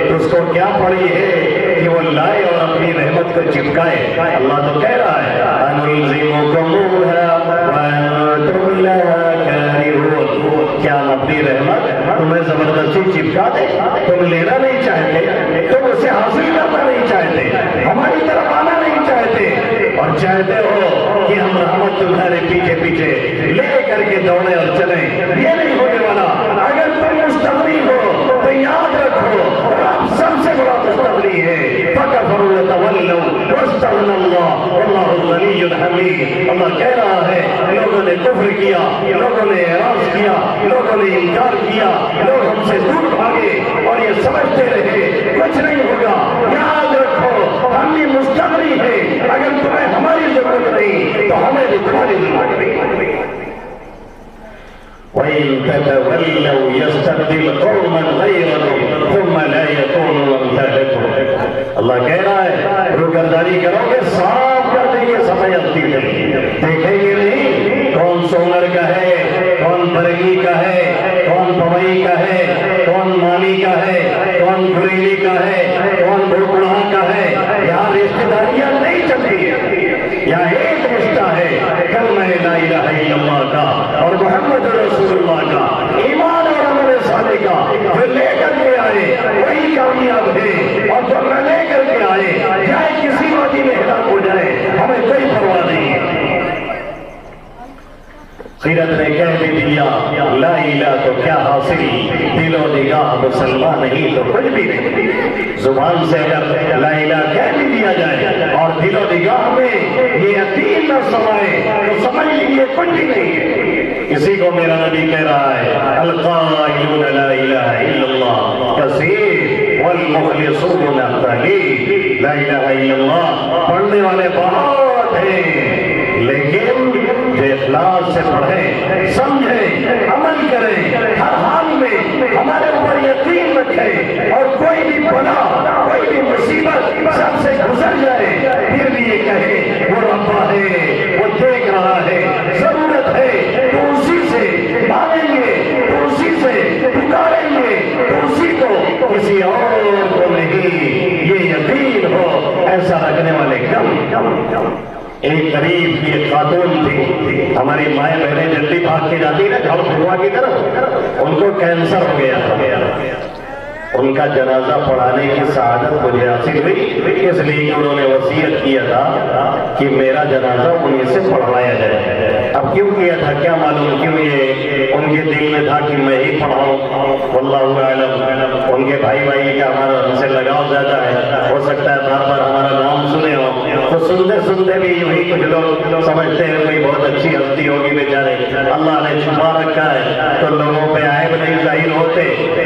تو اس کو کیا پڑی ہے کہ وہ لائے اور اپنی رحمت کو چپکائے؟ اللہ تو کہہ رہا ہے کیا ہم اپنی رحمت تمہیں زبردستی چپکا دے؟ تم لینا نہیں چاہتے، تم اسے حاصل کرنا نہیں چاہتے، ہماری طرف آنا نہیں چاہتے اور چاہتے ہو کہ ہم رحمت تمہارے پیچھے پیچھے لے کر کے دوڑے اور چلیں، یہ نہیں ہونے والا۔ اگر تم مستغنی ہو تو یاد رکھو رب سب سے بڑا مستغنی ہے، فَكَفَرُوا وَتَوَلَّوْا وَاسْتَغْنَى اللَّهُ وَاللَّهُ الْغَنِيُّ الْحَمِيدُ۔ اللہ کہہ رہا ہے لوگوں نے کفر کیا، لوگوں نے اعراض کیا، لوگوں نے انکار کیا، لوگ ہم سے دور بھاگے اور یہ سمجھتے رہے کچھ نہیں ہوگا۔ یاد رکھو ہم بھی مستغنی ہیں، اگر تمہیں ہماری ضرورت نہیں تو ہمیں بھی تمہاری ضرورت نہیں۔ وَإِن تَتَوَلَّوْا يَسْتَبْدِلْ قَوْمًا غَيْرَكُمْ ثُمَّ لَا يَكُونُوا أَمْثَالَكُمْ۔ اللہ کہہ رہا ہے روگردانی کرو گے صاف کر دیں گے سفید دیکھیں گے نہیں کون سونر کا ہے، کون برگی کا ہے، کون پوئی کا ہے، کون مالی کا ہے، کون گریلی کا ہے، کون بھوکڑا کا ہے۔ یہاں رشتہ داریاں نہیں چلتی ہیں، یہاں ایک رشتہ ہے کلمہ لا الہ الا اللہ کا اور محمد رسول اللہ کا، ایمان اور عمل صالح کا۔ جو لے کر کے آئے وہی کامیاب ہے اور جو نہ لے کر کے آئے چاہے کسی وادی میں ہلاک ہو جائے ہمیں کوئی پرواہ نہیں ہے۔ سیرت نے کہہ بھی دیا لا الہ تو کیا حاصل، دل و نگاہ مسلمان نہیں تو کچھ بھی نہیں۔ زبان سے اگر لا الہ کہہ بھی دیا جائے اور دل و نگاہ میں یہ یقین نہ سمائے تو سمجھ لیجیے کچھ بھی نہیں ہے۔ اسی کو میرا نبی کہہ رہا ہے القائلون لا الہ الا اللہ کثیر والمخلصون قلیل۔ لا الہ الا اللہ پڑھنے والے بہت ہیں لیکن جو اخلاص سے پڑھیں، سمجھیں، عمل کریں، ہر حال میں ہمارے اوپر یقین رکھیں اور کوئی بھی بلا کوئی بھی مصیبت سب سے گزر جائے پھر بھی یہ کہے وہ ربا ہے، وہ دیکھ رہا ہے، ضرورت ہے تو اسی سے مانگیں گے، تو اسی سے پکاریں گے، تو اسی کو کسی اور کو نہیں۔ یہ یقین ہو ایسا رکھنے والے کم۔ ایک قریب کی ایک خاتون تھی، ہماری مائیں بہنیں جلدی بھاگ کے جاتی نا جھاڑ پھڑوا کی طرف، ان کو کینسر ہو گیا تھا۔ ان کا جنازہ پڑھانے کی سعادت مجھے حاصل ہوئی، اس لیے کہ انہوں نے وصیت کیا تھا کہ میرا جنازہ انہیں سے پڑھوایا جائے۔ اب کیوں کیا تھا کیا معلوم، کیوں یہ ان کے دل میں تھا کہ میں ہی پڑھاؤں، واللہ اعلم۔ ان کے بھائی کا ہمارا ہم سے لگاؤ زیادہ ہے، ہو سکتا ہے بار بار ہمارا نام سنے ہو تو سنتے سنتے بھی وہی کچھ لوگ سمجھتے ہیں کوئی بہت اچھی ہستی ہوگی بیچارے، اللہ نے چھپا رکھا ہے تو لوگوں پہ عیب نہیں ظاہر ہوتے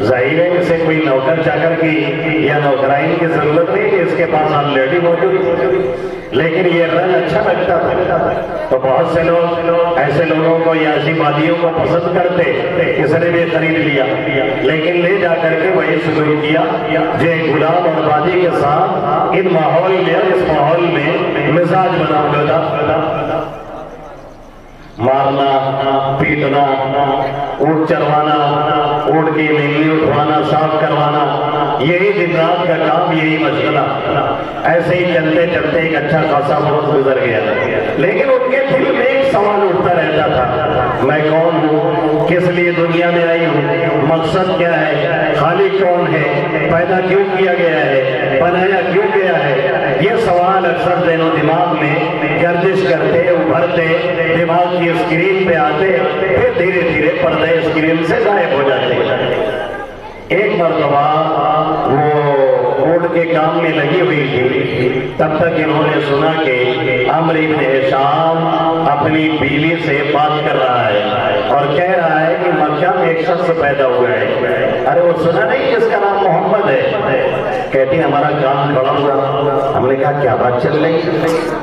ظاہر ہے اسے کوئی نوکر چاکر کی یا نوکرائن کی ضرورت نہیں کہ اس کے پاس آلریڈی موجود تھی، لیکن یہ رنگ اچھا لگتا تھا تو بہت سے لوگ ایسے لوگوں کو یا ایسی وادیوں کو پسند کرتے، اس نے بھی خرید لیا. لیکن لے جا کر کے وہی سلوک کیا جو غلام اور وادی کے ساتھ ان ماحول میں اور اس ماحول میں مزاج بنا ہوا تھا. مارنا، پیٹنا، اونٹ چروانا، اونٹ کی مینگلی اٹھوانا، صاف کروانا، یہی دن رات کا کام، یہی مشغلہ. ایسے ہی چلتے چلتے ایک اچھا خاصا وقت گزر گیا. لیکن ان کے دل میں ایک سوال اٹھتا رہتا تھا، میں کون ہوں، کس لیے دنیا میں آئی ہوں، مقصد کیا ہے، خالق کون ہے، پیدا کیوں کیا گیا ہے، بنایا کیوں گیا ہے. یہ سوال اکثر ذہن و دماغ میں گردش کرتے ابھرتے دماغ کی اسکرین پہ آتے، پھر دھیرے دھیرے پردے اسکرین سے غائب ہو جاتے. ایک مرتبہ وہ اونٹ کے کام میں لگی ہوئی تھی، تب تک انہوں نے سنا کہ عمرو بن ہشام اپنی بیوی سے بات کر رہا ہے اور کہہ رہا ہے کہ مکہ میں ایک شخص پیدا ہوا ہے. ارے وہ سنا نہیں جس کا نام محمد ہے؟ کہتی ہمارا کام کھڑا ہوا. ہم نے کہا کیا بات چل رہی؟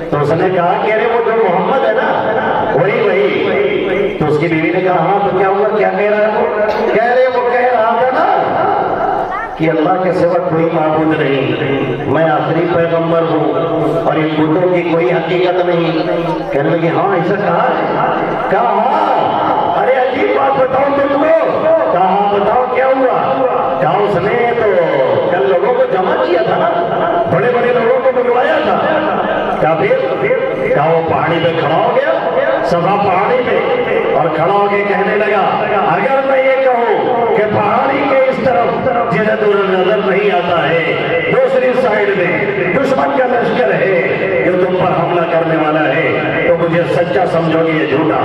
تو اس نے کہا کہ ارے وہ جو محمد ہے نا وہی. تو اس کی بیوی نے کہا ہاں تو کیا ہوا، کیا کہہ رہا ہے وہ؟ کہہ رہے وہ کہہ رہا تھا نا کہ اللہ کے سوا کوئی معبود نہیں، میں آخری پیغمبر ہوں اور ان بتوں کی کوئی حقیقت نہیں. کہنے لگے ہاں ایسا کہا ہے؟ کہا ہاں. ارے عجیب بات بتاؤ تم کو. کہا ہاں بتاؤ کیا ہوا. کہا اس نے تو کل لوگوں کو جمع کیا تھا نا، بڑے بڑے لوگوں کو بلوایا تھا. کہا پھر؟ کہا وہ پہاڑی پہ کھڑا ہو گیا، صفا پہاڑی پہ، اور کھڑا ہو کے کہنے لگا اگر میں یہ کہوں کہ پہاڑی کے اس طرف جنہیں دور نظر نہیں آتا ہے دوسری سائیڈ میں دشمن کا لشکر ہے جو تم پر حملہ کرنے والا ہے تو مجھے سچا سمجھو گے یہ جھوٹا.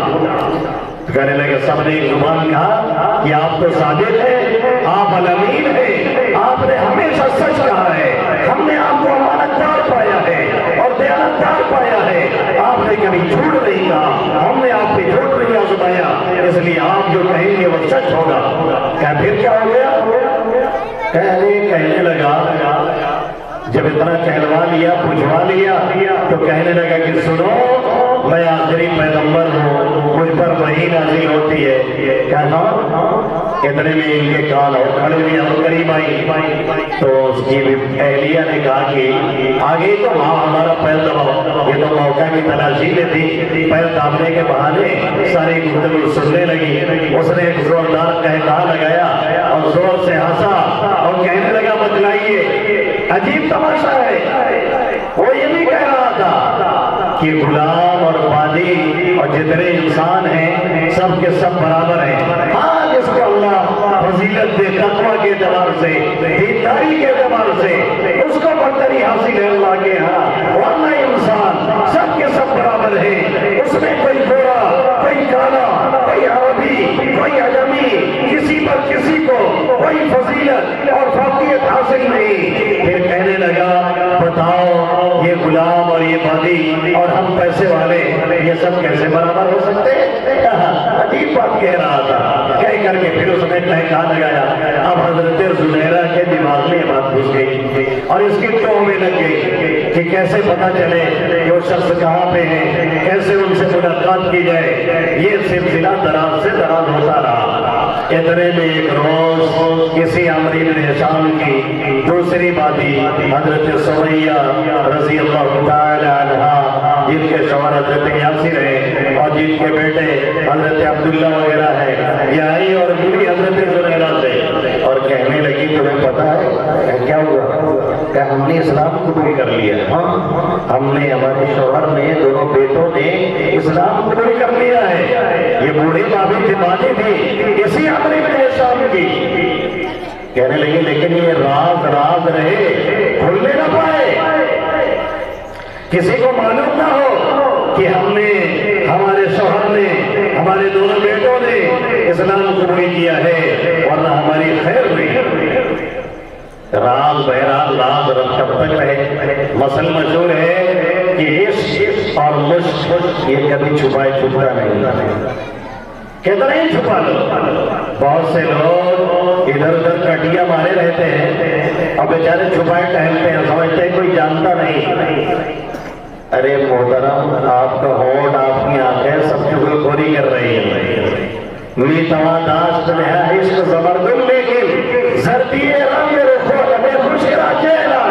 کہنے لگے سب نے ایک زبان کہا کہ آپ تو صادق ہیں، آپ الامین ہیں، آپ نے ہمیشہ سچ کہا ہے، ہم نے آپ کو امانتدار پایا ہے اور دیانتدار پایا ہے، آپ نے کبھی جھوٹ نہیں کہا، ہم نے آپ پہ جھوٹ نہیں آزمایا، اس لیے آپ جو کہیں گے وہ سچ ہوگا. کیا پھر کیا ہو گیا؟ کہنے لگا جب اتنا کہلوا لیا پوچھوا لیا تو کہنے لگا کہ سنو میں آخری پیغمبر ہوں، مجھ پر وحی نازل ہوتی ہے. کہنا اتنے میں ان کے کان اور کھڑے ہوئے اور قریب آئی تو اس کی اہلیہ نے کہا کہ آگے تو ہاں ہمارا پیر دباؤ. یہ تو موقع کی تلاشی میں تھی، پیر دابنے کے بہانے ساری گفتگو سننے لگی. اس نے ایک زوردار کہا لگایا اور زور سے ہنسا اور کہنے لگا بتلائیے. عجیب تماشا ہے، وہ یہ بھی کہہ رہا تھا کہ غلام اور وادی اور جتنے انسان ہیں سب کے سب برابر ہیں. ہاں جس کو اللہ فضیلت دے تقوی کے اعتبار سے، دینداری کے اعتبار سے اس کو برتری حاصل ہے اللہ کے ہاں، ورنہ انسان سب کے سب برابر ہیں. اس میں کوئی گورا، کوئی کالا، کوئی عربی، کوئی عجمی، کسی پر کسی کو کوئی فضیلت اور فوقیت حاصل نہیں. پھر کہنے لگا بتاؤ یہ غلام اور یہ وادی اور ہم پیسے والے یہ سب کیسے برابر ہو سکتے ہیں؟ عجیب بات کہہ رہا تھا. کہہ کر کے پھر اس نے ٹہکا لگایا. اب حضرت زنیرہ کے دماغ میں یہ بات گھس گئی اور اس کی ٹو میں لگ گئی کہ کیسے پتا چلے کہ وہ شخص کہاں پہ ہے، کیسے ان سے ملاقات کی جائے. یہ سلسلہ دراز سے دراز ہوتا رہا. اتنے میں ایک روز کسی عمرو بن ہشام کی دوسری وادی حضرت سمیہ رضی اللہ تعالی عنہا جن کے شوہر حضرت یاسر ہیں اور جن کے بیٹے حضرت عبداللہ وغیرہ ہے، یہ آئی اور ملی حضرت زنیرہ سے اور کہنے لگی تمہیں پتا ہے کیا ہوا؟ کہ ہم نے اسلام قبول کر لیا. ہاں ہم نے، ہمارے شوہر نے، دونوں بیٹوں نے اسلام قبول کر لیا ہے. یہ بوڑھی بابی دماغی تھی اسی عمرو بن ہشام کی. کہنے لگی لیکن یہ راز راز رہے، کھلنے نہ پائے، کسی کو معلوم نہ ہو کہ ہم نے، ہمارے شوہر نے، ہمارے دونوں بیٹوں نے اسلام قبول کیا ہے، ورنہ ہماری خیر نہیں. راز بہرحال راز رب کب تک رہے. مثل مشہور ہے کہ عشق اور مشق یہ کبھی چھپائے چھپتا نہیں. کتنا ہی چھپا لو. بہت سے لوگ ادھر ادھر کٹیا مارے رہتے ہیں اور بیچارے چھپائے ٹہلتے ہیں، سمجھتے ہیں کوئی جانتا نہیں. ارے محترم، آپ کا ہونٹ، آپ کی آنکھیں سب چغل خوری کر رہی ہیں. می تمام داشت ہے عشق زبردن لیکن زردی رنگ رخو لبے خوش راجیلا.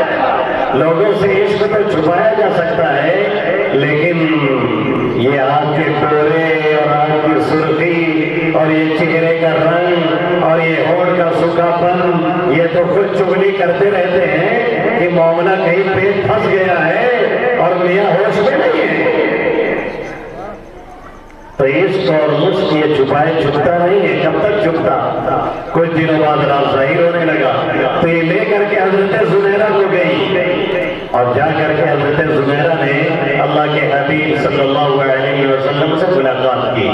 لوگوں سے عشق تو چھپایا جا سکتا ہے، لیکن یہ آنکھ کے ڈورے اور آنکھ کی سرخی اور یہ چہرے کا رنگ اور یہ ہونٹ کا سوکھا پن، یہ تو خود چغلی کرتے رہتے ہیں کہ معاملہ کہیں پیٹ پھنس گیا ہے اور میاں ہوش میں نہیں ہے. تو عشق اور مشق یہ چھپائے چھپتا نہیں ہے. کب تک چھپتا؟ کچھ دنوں بعد راز ظاہر ہونے لگا تو یہ لے کر کے حضرت زنیرہ کو گئی اور جا کر کے حضرت زنیرہ نے اللہ کے حبیب صلی اللہ علیہ وسلم سے ملاقات کی.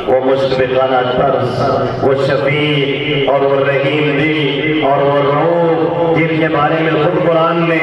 وہ مشفقانہ طرز، وہ شفیق اور وہ رحیم دل اور وہ روح جن کے بارے میں خود قرآن میں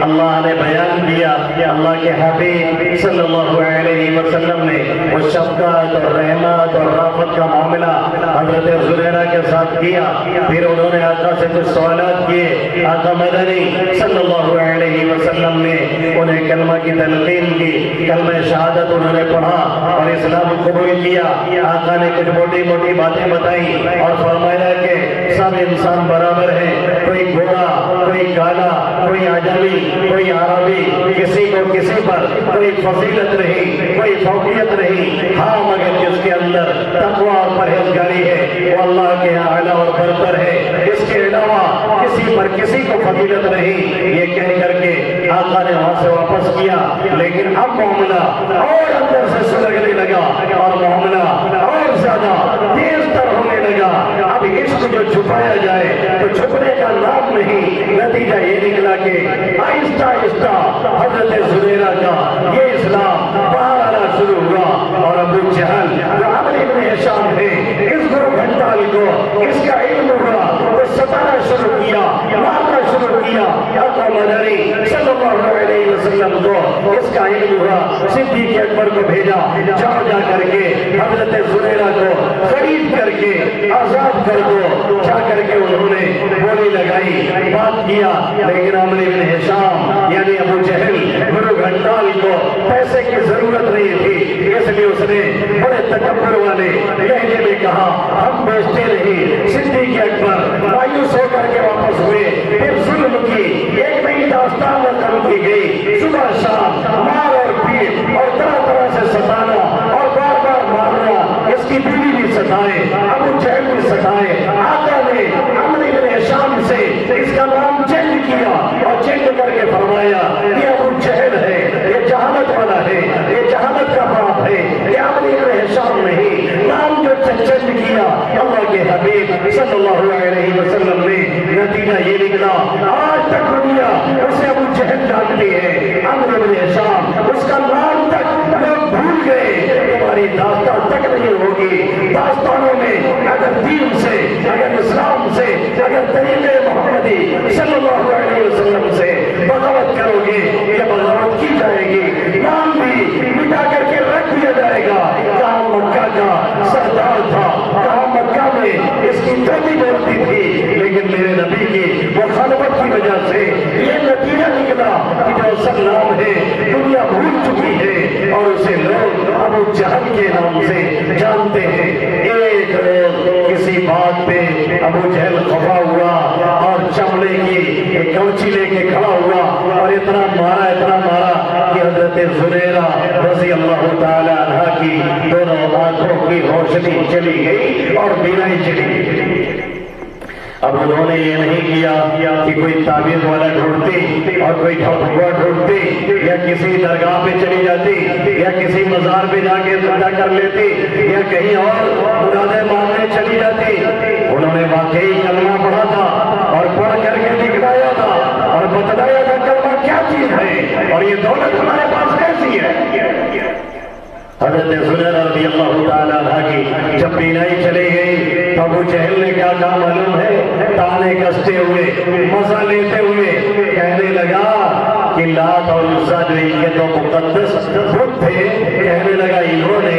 اللہ نے بیان کیا. اللہ کے حبیب صلی اللہ علیہ وسلم نے وہ شفقت اور رحمت اور رافت کا معاملہ حضرت زنیرہ کے ساتھ کیا. پھر انہوں نے آقا سے کچھ سوالات کیے. آقا مدنی صلی اللہ علیہ وسلم نے انہیں کلمہ کی تلقین کی، کلمہ شہادت انہوں نے پڑھا اور اسلام قبول کیا. آقا نے کچھ موٹی موٹی باتیں بتائی اور فرمایا کہ سب انسان برابر ہیں، کوئی گورا، کوئی کالا، کوئی عجمی، کوئی عربی، کسی کو کسی پر کوئی فضیلت نہیں، کوئی فوقیت نہیں. ہاں مگر جس کے اندر تقوی اور پرہیزگاری ہے وہ اللہ کے اعلیٰ اور برتر ہے، اس کے علاوہ کسی پر کسی کو فضیلت نہیں. یہ کہہ کر کے آقا نے وہاں سے واپس کیا. لیکن اب معاملہ اور اندر سے سلگنے لگا اور معاملہ اور زیادہ تیز تر ہونے لگا. اب عشق جو چھپایا جائے تو چھپنے کا نام نہیں. نتیجہ یہ نکلا کہ آہستہ آہستہ حضرت زنیرہ کا یہ اسلام باہر آنا شروع ہوا اور ابو جہل جو عمرو بن ہشام ہے، اس گروہ گھنٹال کو اس کا علم ہوا تو ستانا شروع کیا، مارنا شروع کیا. آقا مدنی صلی اللہ علیہ وسلم کو اس کا علم ہوا. صدیق اکبر کو بھیجا، جاؤ جا کر کے حضرت زنیرہ کو خرید کر کے آزاد کر دو. جا کر کے انہوں نے بولی لگائی، بات کیا. لیکن عمرو بن ہشام یعنی ابو جہل گروہ گھنٹال کو پیسے کی ضرورت نہیں تھی، اس لیے اس نے بڑے تکبر والے لہجے میں کہا ہم بیچتے نہیں. صدیق اکبر مایوس ہو کر کے واپس ہوئے. پھر ظلم کی ایک نئی داستان رقم کی گئی. صبح شام مار اور پیٹ اور طرح طرح سے ستانا اور بار بار مارنا. اس کی بیوی بھی ستائے، ابو جہل بھی ستائے. آقا نے عمرو بن ہشام سے اس کا نام چینج کیا اور چینج کر کے فرمایا یہ ابو جہل ہے، یہ جہالت والا ہے، یہ جہالت کا باپ ہے، یہ عمرو بن ہشام نہیں. نام جو چینج کیا اللہ کے حبیب صلی اللہ علیہ وسلم نے. نتیجہ یہ نکلا آج تک دنیا اسے ابو جہل جانتی ہے، عمرو بن ہشام اس کا نام تک لوگ بھول گئے. تمہاری داستان تک نہیں ہوگی. داستانوں میں اگر دین سے، اگر اسلام سے، اگر طریقے محمدی صلی اللہ علیہ وسلم سے بغاوت کرو گے یہ بغاوت کی جائے گی. نام بھی مٹا کر کے رکھ دیا جائے گا. کہاں مکہ کا سردار تھا، کہاں مکہ میں اس کی توتی بولتی تھی، لیکن میرے نبی کی مخالفت کی وجہ سے یہ نتیجہ نکلا کہ جو اصل نام ہے دنیا بھول چکی ہے اور اسے لوگ ابو جہل کے نام سے جانتے ہیں. ایک روز کسی بات پہ ابو جہل خفا ہوا اور چمڑے کی ایک کڑچی لے کے کھڑا ہوا اور اتنا مارا کہ حضرت زنیرہ رضی اللہ تعالی عنہ کی دونوں آنکھوں کی روشنی چلی گئی اور بینائی چلی گئی. اب انہوں نے یہ نہیں کیا کہ کوئی تعویذ والا ڈھونڈتی اور کوئی ڈھونڈا ڈھونڈتی یا کسی درگاہ پہ چلی جاتی یا کسی مزار پہ جا کے ادا کر لیتی یا کہیں اور مرادیں مانگنے چلی جاتی. انہوں نے واقعی کلمہ پڑھا تھا اور پڑھ کر کے دکھلایا تھا اور بتلایا تھا کلمہ کیا چیز ہے اور یہ دولت ہمارے پاس کیسی ہے. حضرت زنیرہ رضی اللہ تعالیٰ عنہ کی جب بینائی چلی گئی تو ابو جہل نے کیا کہا معلوم ہے؟ تانے کستے ہوئے، مزہ لیتے ہوئے کہنے لگا کہ لات اور عزا جو ان کے تو مقدس بت تھے، کہنے لگا انہوں نے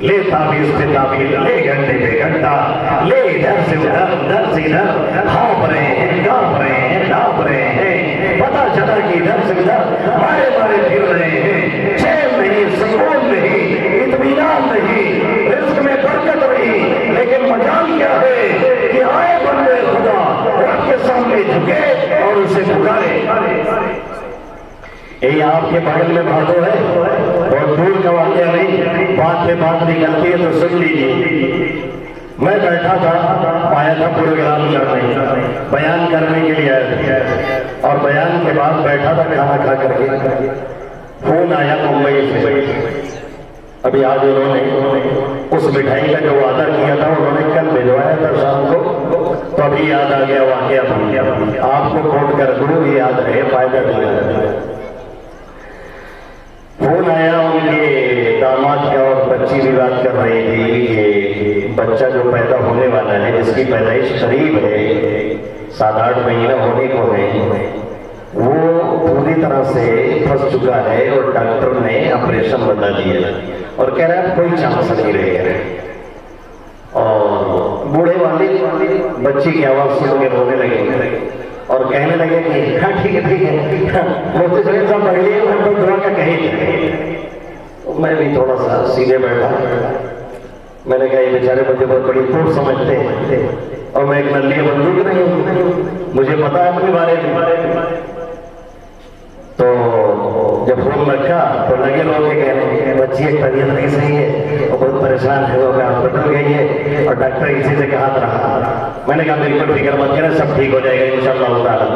لے تعویذ پہ تعویذ، لے گھنٹے پہ گھنٹہ، لے ادھر سے ادھر سے ادھر، ہانپ رہے ہیں، کانپ رہے ہیں، ڈانپ رہے ہیں، پتہ چلا کہ ادھر سے ادھر مارے مارے پھر رہے ہیں، چین نہیں، سکون نہیں، اطمینان نہیں، رزق میں برکت نہیں، لیکن مجال کیا ہے کہ آئے بندے خدا رب کے سامنے جھکے اور اسے پکارے۔ یہ آپ کے بغل میں بھاگو ہے، بہت دور کا واقعہ نہیں، بات پہ بات نکلتی ہے تو سن لیجیے۔ میں بیٹھا تھا، آیا تھا پروگرام کرنے، بیان کرنے کے لیے آیا تھا، اور بیان کے بعد بیٹھا تھا کھانا کھا کر کے، فون آیا ممبئی سے۔ ابھی آج انہوں نے اس مٹھائی کا جو وعدہ کیا تھا انہوں نے کل بھجوایا تھا شام کو، تو ابھی یاد آ گیا واقعہ بن گیا، آپ کو کوٹ کر دوں، یہ یاد رہے، فائدہ دیا۔ فون آیا ان کے داماد کا، اور بچی بھی بات کر رہی تھی کہ بچہ جو پیدا ہونے والا ہے، جس کی پیدائش قریب ہے، 7-8 مہینہ ہونے کو ہے، وہ پوری طرح سے پھنس چکا ہے، اور ڈاکٹر نے آپریشن بتا دیا اور کہہ رہا ہے کوئی چانس نہیں رہے گا۔ اور بوڑھے والے بچی کی آواز سن کے رونے لگے اور کہنے لگے کہ ہاں ٹھیک ہے ٹھیک ہے، مفتی سعید صاحب پہلے ہم کو دعا کا کہیں۔ میں بھی تھوڑا سا سیدھے بیٹھا، میں نے کہا یہ بیچارے مجھے بہت بڑی توڑ سمجھتے ہیں، اور میں ایک نلی بندوق نہیں ہوں، مجھے پتا ہے اپنے بارے میں۔ تو جب فون رکھا تو لگے لوگ کے کہنے بچی ایک طبیعت نہیں صحیح ہے، اور بہت پریشان ہے، وہ ہاسپٹل گئی ہے، اور ڈاکٹر اسی سے کہا رہا۔ میں نے کہا بالکل فکر مت کریں، سب ٹھیک ہو جائے گا انشاءاللہ تعالیٰ،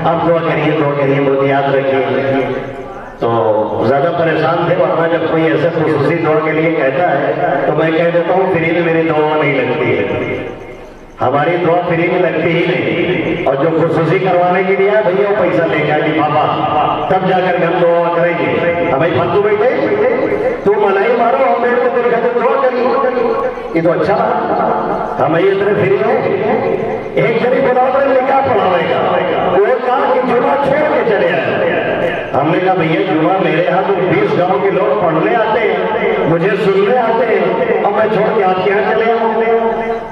آپ دعا کریے بہت یاد رکھیے۔ تو زیادہ پریشان تھے، ورنہ جب کوئی ایسے خصوصی دعا کے لیے کہتا ہے تو میں کہہ دیتا ہوں فری میں میری دعا نہیں لگتی ہے، ہماری دعا فری میں لگتی ہی نہیں، اور جو خصوصی کروانے کے لیے بھیا وہ پیسہ لے کے آئے پاپا، تب جا کر ہم دعا کریں گے۔ ہمیں فالتو بیٹھے تو ملائی مارو، ہم میرے کو دیکھا تو دعا کریے، یہ تو اچھا ہمیں یہ اتنے فری ہے۔ ایک جنی بلاؤ تو نکاح پڑھاوے گا، وہ کہا کہ جمعہ چھوڑ کے چلے آئے۔ ہم نے کہا بھیا جمعہ میرے یہاں تو 20 گاؤں کے لوگ پڑھنے آتے ہیں، مجھے سننے آتے ہیں، اور میں چھوڑ کے آپ کے یہاں چلے آؤں۔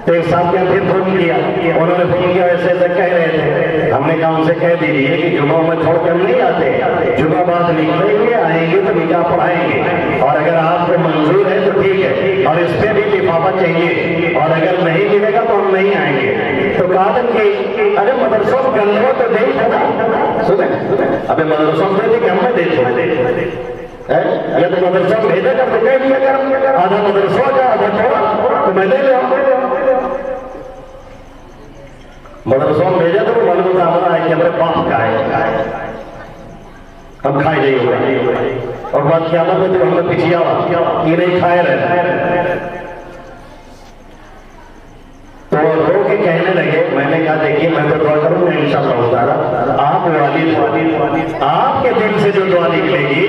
تو ایک صاحب نے پھر فون کیا، انہوں نے فون کیا ایسے ایسے کہہ رہے تھے، ہم نے کہا ان سے کہہ دیجیے کہ جمعہ میں چھوڑ کر نہیں آتے، جمعہ بعد نکلیں گے، آئیں گے تو نکاح پڑھائیں گے، اور اگر آپ کو منظور ہے تو ٹھیک ہے، اور اس پہ بھی لفافہ چاہیے، اور اگر نہیں ملے گا تو ہم نہیں آئیں گے۔ تو کہا کہ ارے مدرسوں میں کر لو تو دے تھا نا، سنیں ابھی مدرسوں میں دے کہ ہم میں دیتے یا تو مدرسوں میں بھیجا کر تو کہہ دیا کر، آدھا مدرسوں کا آدھا چھوڑا تو میں لے لے آؤں۔ مدرسوں میں بھیجا تو معلوم ہوتا ہے کہ ہمارے باپ کا ہے، ہم کھائے نہیں ہوئے، اور بات کیا تھا تو ہم نے پچھیا یہ نہیں کھائے رہے۔ تو رو کے کہنے لگے، میں نے کہا دیکھیے میں تو دعا کروں گا انشاءاللہ تعالیٰ، آپ والد آپ کے دل سے جو دعا نکلے گی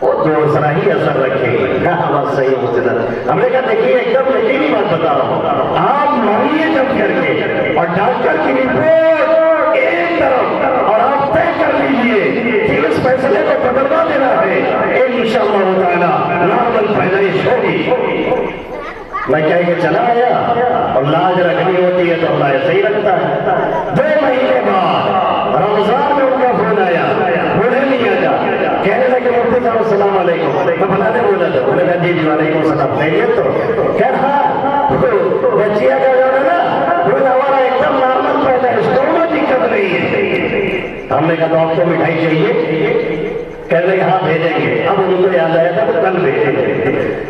وہ دوسرا ہی اثر رکھے گی۔ بات صحیح ہے۔ ہم نے کہا دیکھیے ایک دم یقینی بات بتا رہا ہوں، آپ مریے جب کر کے، اور ڈاکٹر کی رپورٹ ایک طرف، اور آپ طے کر لیجیے کہ اس فیصلے کو بدلوا دینا ہے، انشاءاللہ تعالیٰ نارمل پیدائش ہوگی۔ میں کہہ کے چلا آیا، اور لاج رکھنی ہوتی ہے تو اللہ ایسے ہی رکھتا ہے۔ 2 مہینے بعد رمضان میں ان کا فون آیا، بوڑھے نہیں آجا، کہنے لگے مفتی صاحب السلام علیکم، میں بنانے بولا تھا، انہوں نے کہا جی وعلیکم السلام، خیریت تو کہہ رہا بچیا کا جو ہے نا وہ ہمارا ایک دم نارمل پیدا ہے، کوئی دقت نہیں ہے۔ ہم نے کہا تو آپ کو مٹھائی چاہیے؟ کہہ رہے ہاں بھیجیں گے۔ اب ان کو یاد آیا تھا تو کل بھیجیں گے،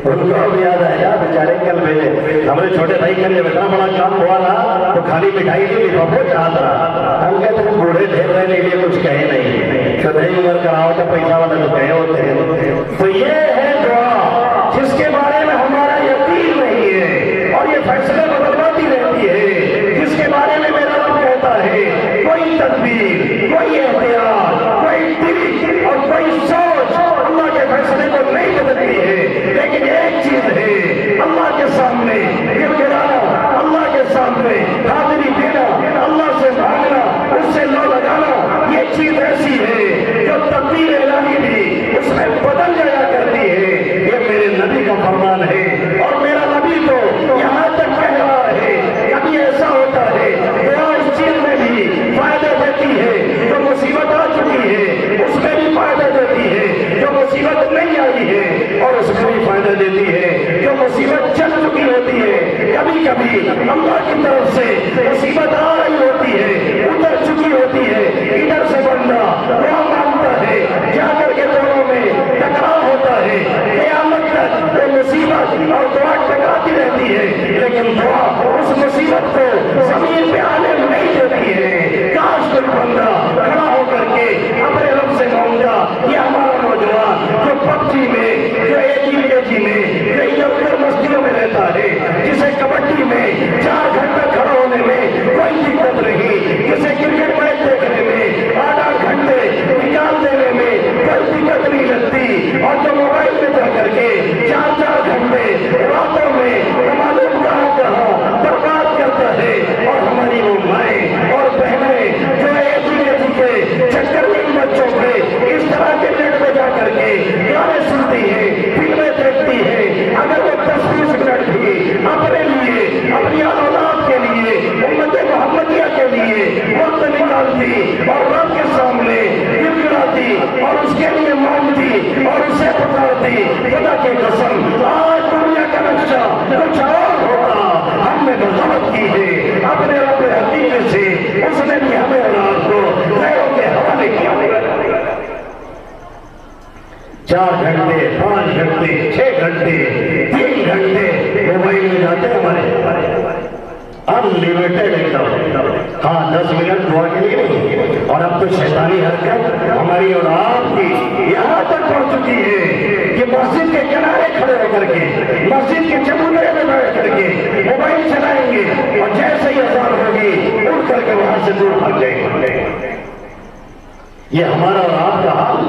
ان کو اب یاد آیا بیچارے کل بھیجیں۔ ہمارے چھوٹے بھائی کے لیے اتنا بڑا کام ہوا رہا تو خالی مٹھائی کی لفافہ چاہتا رہا۔ ہم کہتے ہیں بوڑھے ڈھیر رہنے کے لیے کچھ کہے نہیں، تو نہیں عمر کراؤ تو پیسہ والا تو کہے ہوتے ہیں۔ تو یہ ہے دعا جس کے بارے میں ہمارا یقین نہیں ہے، اور یہ فیصلے بدلواتی رہتی ہے، جس کے بارے میں میرا رب کہتا ہے کوئی تدبیر، کوئی احتیاط، کوئی ٹرک اور کوئی سوچ اللہ کے فیصلے کو نہیں بدلتی ہے، لیکن ایک چیز ہے اللہ کے سامنے گر گرانا، اللہ کے سامنے حاضری دینا، اللہ سے بھاگنا، اس سے لو لگانا، یہ چیز ایسی ہے جو تقدیر الہی بھی اس میں دیتی ہے، جو مصیبت چل چکی ہوتی ہے، کبھی کبھی اللہ کی طرف سے مصیبت آ رہی ہوتی ہے، اتر چکی ہوتی ہے، ادھر سے بندہ دعا مانگتا ہے، جا کر کے دونوں میں ٹکراؤ ہوتا ہے، قیامت تک وہ مصیبت اور دعا ٹکراتی رہتی ہے، لیکن دعا اس مصیبت کو زمین پہ آنے نہیں دیتی ہے۔ کاش کوئی بندہ کھڑا ہو کر کے اپنے رب سے مانگا، یہ ہمارا نوجوان جو پب جی میں، جو AG میں، جو ادھر ادھر مسجدوں میں رہتا ہے، جسے کبڈی میں 4 گھنٹہ کھڑا ہونے میں کوئی دقت نہیں، جسے کرکٹ میچ دیکھنے میں 8 گھنٹے نکال دینے میں کوئی دقت نہیں لگتی، اور جو موبائل میں جا کر کے 4 گھنٹے راتوں میں معلوم کہاں برباد کرتا ہے، اور ہماری وہ مائیں اور بہنیں جو AG کے چکر میں ان بچوں پہ اس طرح کے نیٹ پہ جا کر کے گانے سنتی ہے، فلمیں دیکھتی ہے، اگر وہ 10-20 منٹ بھی اپنے لیے، اپنی اولاد کے لیے، امت محمدیہ کے لیے وقت نکالتی اور رب کے سامنے گر گراتی اور اس کے لیے مانگتی اور اسے پکارتی، خدا کی قسم آج دنیا کا نقشہ کچھ اور ہوتا۔ ہم نے بغاوت کی ہے اپنے رب حقیقی سے، اس نے بھی ہمیں اور آپ کو غیروں کے حوالے کیا۔ 4 گھنٹے، 5 گھنٹے، 6 گھنٹے، 3 گھنٹے موبائل میں جاتے ہیں ہمارے انلیمیٹڈ ایک دم۔ ہاں 10 منٹ دعا کے لیے نہیں، اور اب تو شیطانی حرکت ہماری اور آپ کی یہاں تک پہنچ چکی ہے کہ مسجد کے کنارے کھڑے ہو کر کے، مسجد کے چبوترے میں بیٹھ کر کے موبائل چلائیں گے، اور جیسے ہی اذان ہوگی اٹھ کر کے وہاں سے دور بھاگ جائیں گے۔ یہ ہمارا اور آپ کا حال۔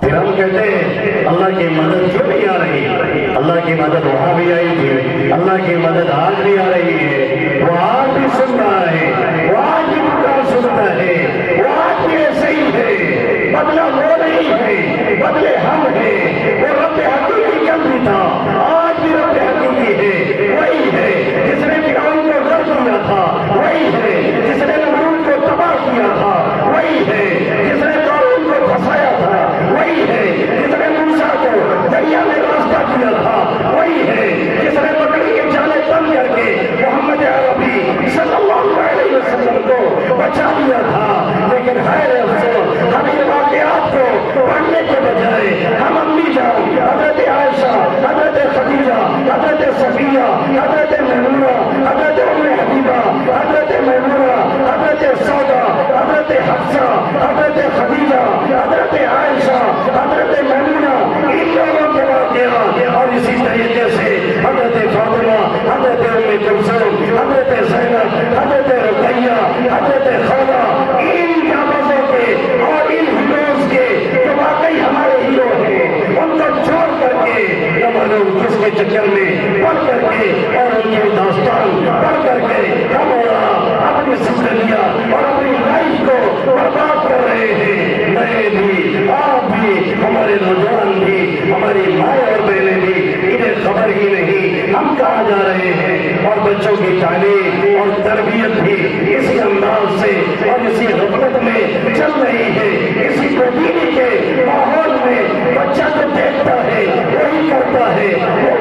پھر ہم کہتے ہیں اللہ کی مدد کیوں نہیں آ رہی؟ اللہ کی مدد وہاں بھی آئی تھی، اللہ کی مدد آج بھی آ رہی ہے، وہ آج بھی سن رہا ہے، وہ آج بھی پکار سنتا ہے، وہ آج بھی ایسے ہی ہے۔ بدلہ وہ نہیں ہے، بدلے ہم ہیں۔ وہ رب حقیقی کل بھی تھا، آج بھی رب حقیقی ہے، وہی ہے جس نے فرعون کو غرق کیا تھا، وہی ہے جس نے نمرود کو تباہ کیا تھا، وہی ہے جس نے قارون کو پھنسایا تھا، وہی ہے جس نے موسیٰ کو دریا میں راستہ کیا تھا، وہی ہے جس نے مکڑی کے جالے بند کر کے محمد عربی صلی اللہ علیہ وسلم کو بچا لیا تھا۔ لیکن خیر افسوس، ہم ان واقعات کو پڑھنے کے بجائے ہم امی جان حضرت عائشہ، حضرت خدیجہ، حضرت صفیہ، حضرت میمونہ، حضرت ام حبیبہ، حضرت میمونہ، حضرت سودا، حضرت حفصہ، حضرت خدیجہ، حضرت عائشہ، حضرت میمونہ، ان لوگوں کے واقعات، اور اسی طریقے سے حضرت فاطمہ، حضرت ام کلثوم، حضرت زینب، حضرت رقیہ، حضرت خولہ، ان جانبازوں کے اور ان ہیروز کے جو واقعی ہمارے ہیرو ہیں، ان کو چھوڑ کر کے نہ معلوم کس کے چکر میں پڑھ کر کے اور ان کی داستان پڑھ کر کے ہم اپنی زندگیاں اور اپنی لائف کو برباد کر رہے ہیں۔ میں بھی، آپ بھی، ہمارے نوجوان بھی، ہماری مائیں اور بہنیں بھی، انہیں خبر ہی نہیں ہم کہاں جا رہے ہیں، اور بچوں کی تعلیم اور تربیت بھی اسی انداز سے اور اسی غفلت میں چل رہی ہے۔ اسی بدبینی کے ماحول میں بچہ جو دیکھتا ہے وہی کرتا ہے،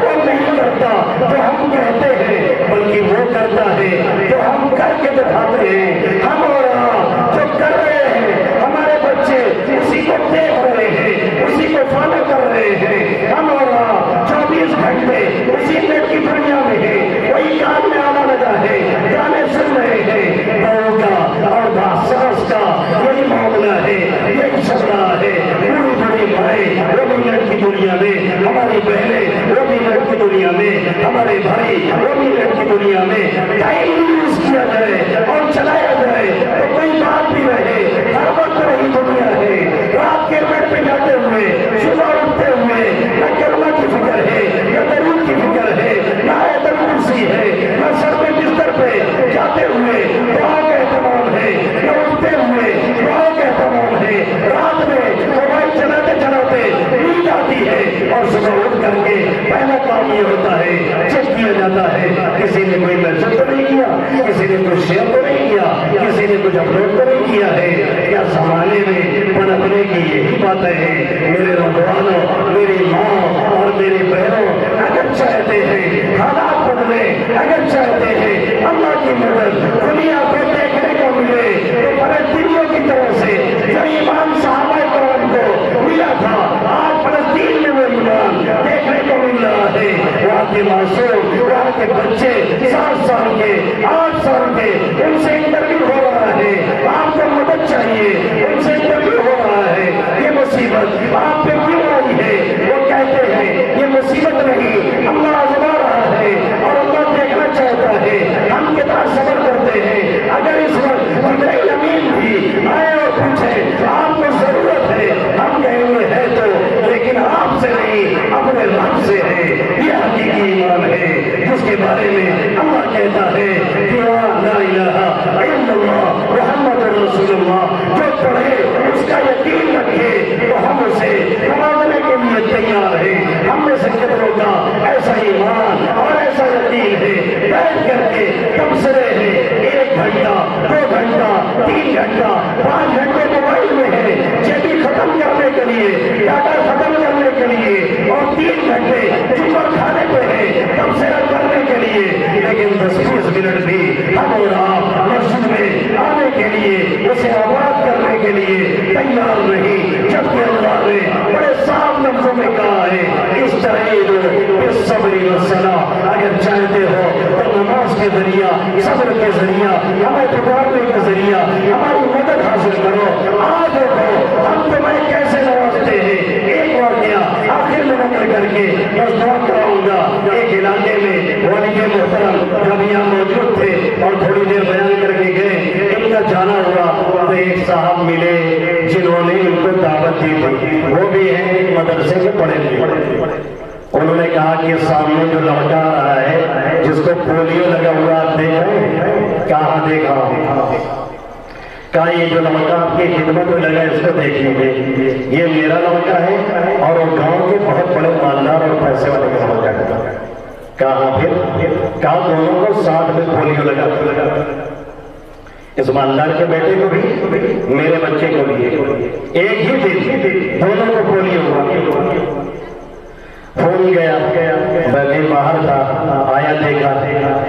وہ نہیں کرتا جو ہم کہتے ہیں، بلکہ وہ کرتا ہے جو ہم کر کے دکھاتے ہیں۔ ہم اور آپ جو کر رہے ہیں، ہمارے بچے اسی کو دیکھ رہے ہیں، اسی کو فالو کر رہے ہیں۔ ہم اور آپ 24 گھنٹے اسی نیٹ کی دنیا میں ہیں، وہی کام میں آنا لگا ہے، گانے سن رہے ہیں۔ بہو کا اور ساس کا یہی معاملہ ہے، یہی چل رہا ہے۔ بڑی بڑی مائیں وہ بھی نیٹ کی دنیا میں، ہماری بہنیں وہ بھی نیٹ کی دنیا میں، ہمارے بھائی وہ بھی نیٹ کی دنیا میں۔ ٹائم یوز کیا جائے اور چلایا جائے تو کوئی بات بھی رہے۔ ہر وقت رہی دنیا ہے، رات کے بیڈ پہ جاتے ہوئے، صبح اٹھتے ہوئے نہ کلمہ کی فکر ہے، نہ درود کی فکر ہے، نہ آیت الکرسی ہے، نہ سر پہ بستر پہ جاتے ہوئے دعا کا اہتمام ہے، نہ اٹھتے ہوئے دعا کا اہتمام ہے۔ رات میں موبائل چلاتے چلاتے نیند آتی ہے، اور صبح اٹھ کر کے پہلا کام یہ ہوتا ہے چیک کیا جاتا ہے کسی نے کوئی میسج تو نہیں کیا، کسی نے کچھ شیئر تو نہیں کیا، کسی نے کچھ اپلوڈ تو نہیں کیا ہے۔ کیا زمانے میں پنپنے کی یہی باتیں ہیں؟ میرے نوجوانوں، میری ماں اور میری بہنوں کے معصوم، وہاں کے بچے 7 سال کے 8 سال کے، ان سے انٹرویو ہو رہا ہے، آپ کو مدد چاہیے، ان سے انٹرویو ہو رہا ہے، یہ مصیبت آپ پہ کیوں آئی ہے؟ وہ کہتے ہیں یہ مصیبت نہیں، اللہ آزما رہا ہے اور اللہ دیکھنا چاہتا ہے ہم کتنا صبر کرتے ہیں۔ اگر اس وقت جبرائیل امین بھی آئے اور پوچھے آپ کو ضرورت ہے، ہم کہیں گے ہے تو، لیکن آپ سے نہیں اپنے رب سے ہے۔ یہ حقیقی ایمان ہے جس کے بارے میں اللہ کہتا ہے کہ لا الہ الا اللہ محمد رسول اللہ، جو پڑھے اس کا یقین رکھے تو ہم اسے نوازنے کے لیے تیار ہیں۔ ہم میں سے کتنوں کا ایسا ایمان اور ایسا یقین ہے بیٹھ کر کے تبصرے ہیں 1 گھنٹہ 2 گھنٹہ 3 گھنٹہ 5 گھنٹے موبائل میں ہے، جیبی ختم کرنے کے لیے، ڈاٹا ختم کرنے کے لیے، اور 3 گھنٹے چکر کھانے پہ ہے تبصرہ کرنے کے لیے، لیکن 10-20 منٹ بھی ہم اور آپ مسجد میں آنے کے لیے، اسے آباد کرنے کے لیے تیار نہیں، جبکہ اللہ نے بڑے صاف لفظوں میں کہا ہے استعینوا بالصبر والصلاۃ، اگر چاہتے ہو تو نماز کے ذریعہ، صبر کے ذریعہ، ہمیں پکارنے کے ذریعہ ہماری مدد حاصل کرو۔ آج دیکھو ہم تمہیں کیسے نوازتے ہیں۔ ایک واقعہ آخر میں نقل کر کے بس دعا کراؤں گا۔ ایک علاقے میں والد محترم جب یہاں موجود تھے اور تھوڑی دیر بیان کر کے گئے، ان کا جانا ہوا تو ایک صاحب ملے جنہوں نے ان کو دعوت دی تھی، وہ بھی ہیں ایک مدرسے میں پڑھے تھے۔ انہوں نے کہا کہ سامنے جو لڑکا آ رہا ہے جس کو پولیو لگا ہوا آپ دیکھ رہے ہیں؟ کہاں دیکھا؟ کہا یہ جو لڑکا آپ کی خدمت میں لگا اس کو دیکھ لیجیے، یہ میرا لڑکا ہے اور وہ گاؤں کے بہت بڑے مالدار اور پیسے والے کا لڑکا ہے۔ کہا پھر؟ کہا دونوں کو ساتھ میں پولیو لگا، اس مالدار کے بیٹے کو بھی میرے بچے کو بھی، ایک ہی دن دونوں کو پولیو ہوا۔ فون گیا، میں باہر تھا، آیا دیکھا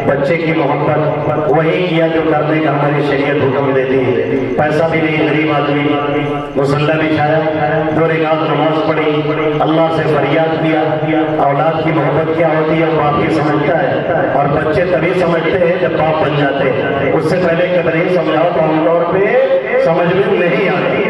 بچے کی محبت وہی کیا جو کرنے کا ہماری شریعت حکم دیتی ہے۔ پیسہ بھی نہیں، غریب آدمی، مصلی بچھایا، 2 رکعت نماز پڑھی، اللہ سے فریاد کیا۔ اولاد کی محبت کیا ہوتی ہے باپ کی سمجھتا ہے، اور بچے تبھی سمجھتے ہیں جب باپ بن جاتے ہیں، اس سے پہلے کبھی نہیں سمجھاؤ تو عام طور پہ سمجھ میں نہیں آتی۔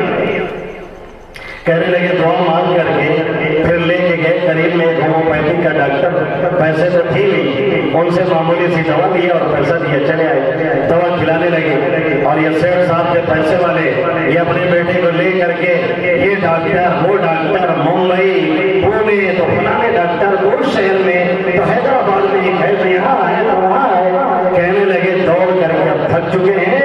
کہنے لگے دعا مانگ کر کے پھر لے کے گئے قریب میں ایک ہومیوپیتھی کا ڈاکٹر، پیسے تو تھی نہیں، ان سے معمولی سی دوا دیا اور پیسہ دیا، چلے آئے، دوا کھلانے لگے۔ اور یہ سیٹ صاحب کے پیسے والے یہ اپنے بیٹے کو لے کر کے یہ ڈاکٹر وہ ڈاکٹر ممبئی پونے تو فلانے ڈاکٹر وہ شہر میں تو حیدرآباد میں ایک ہے تو یہاں ہے تو وہاں ہے، کہنے لگے دوڑ کر کے اب تھک چکے ہیں،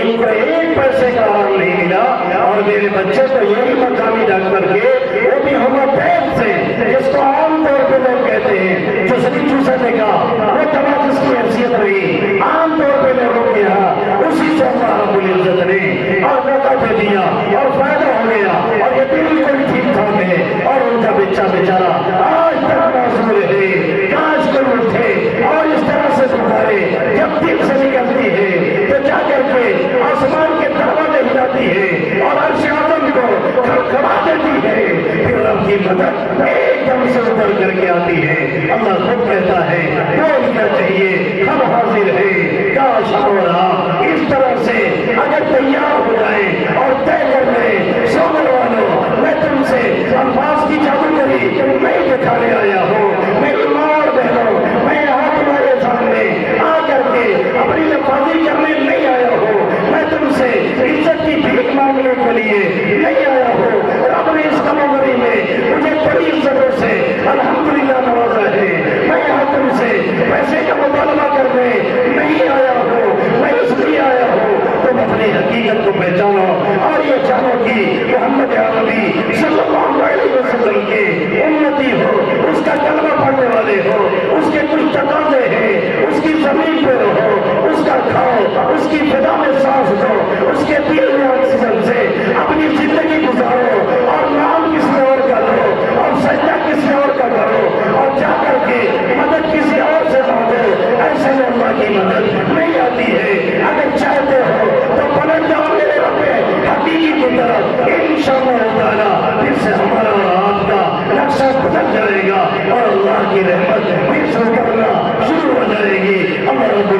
ان کو 1 پیسے کا آرام نہیں ملا، اور میرے بچے تو یہی مقامی ڈاکٹر کے وہ بھی ہومیوپیتھ سے، جس کو عام طور پہ لوگ کہتے ہیں چوسنی چوسنے کا وہ دوا جس کی حیثیت رہی، عام طور پہ لوگوں کے یہاں اسی سے اللہ رب العزت نے اور موقع دے دیا اور فائدہ ہو گیا، اور یہ بالکل ٹھیک ٹھاک ہے، اور ان کا بچہ بیچارہ آج تک معذور ہے۔ کاش کو اٹھے اور اس طرح سے پکارے، جب دل سے نکلتی ہے تو جا کر کے آسمان کے دروازے ہلاتی ہے اور عرش اعظم کو کھڑکھڑا دیتی ہے، پھر رب کی مدد ایک دم سے اتر کر کے آتی ہے۔ اللہ خود کہتا ہے بول کیا چاہیے، ہم حاضر ہیں۔ کاش ہم اور آپ اس طرح سے اگر تیار ہو جائیں اور طے کر لیں، سونے والوں میں تم سے الفاظ کی جادوگری نہیں دکھانے آیا ہوں، میری ماں اور بہنوں میں یہاں تمہارے سامنے آ کر کے اپنی لفاظی کرنے نہیں آیا ہوں، میں تم سے عزت کی بھیک مانگنے کے لیے نہیں آیا ہوں۔ رب نے اس کموری میں مجھے بڑی عزتوں سے الحمدللہ نوازا ہے، میں یہاں تم سے پیسے کا مطالبہ کرنے نہیں آیا ہوں، میں اس لیے آیا ہوں تم اپنی حقیقت کو پہچانو اور یہ جانو کہ محمد عربی صلی اللہ علیہ وسلم کے امتی ہو، اس کا کلمہ پڑھنے والے ہو، اس کے کچھ تقاضے ہیں، اس کی زمین پہ رہو، اس کا کھاؤ، اس کی فضا میں سانس دو، اس کے دل میں آکسیجن سے اپنی زندگی گزارو، اور نام کسی اور کا لو اور سجدہ کسی اور کا کرو، اور جا کر کے مدد کسی اور سے مانگو، ایسے میں اللہ کی مدد نہیں آتی ہے۔ اگر چاہتے ہو تو پلٹ جاؤ میرے رب حقیقی کی طرف، انشاءاللہ تعالیٰ پھر سے ہمارا اور آپ کا نقشہ بدل جائے گا، اور اللہ کی رحمت پھر سے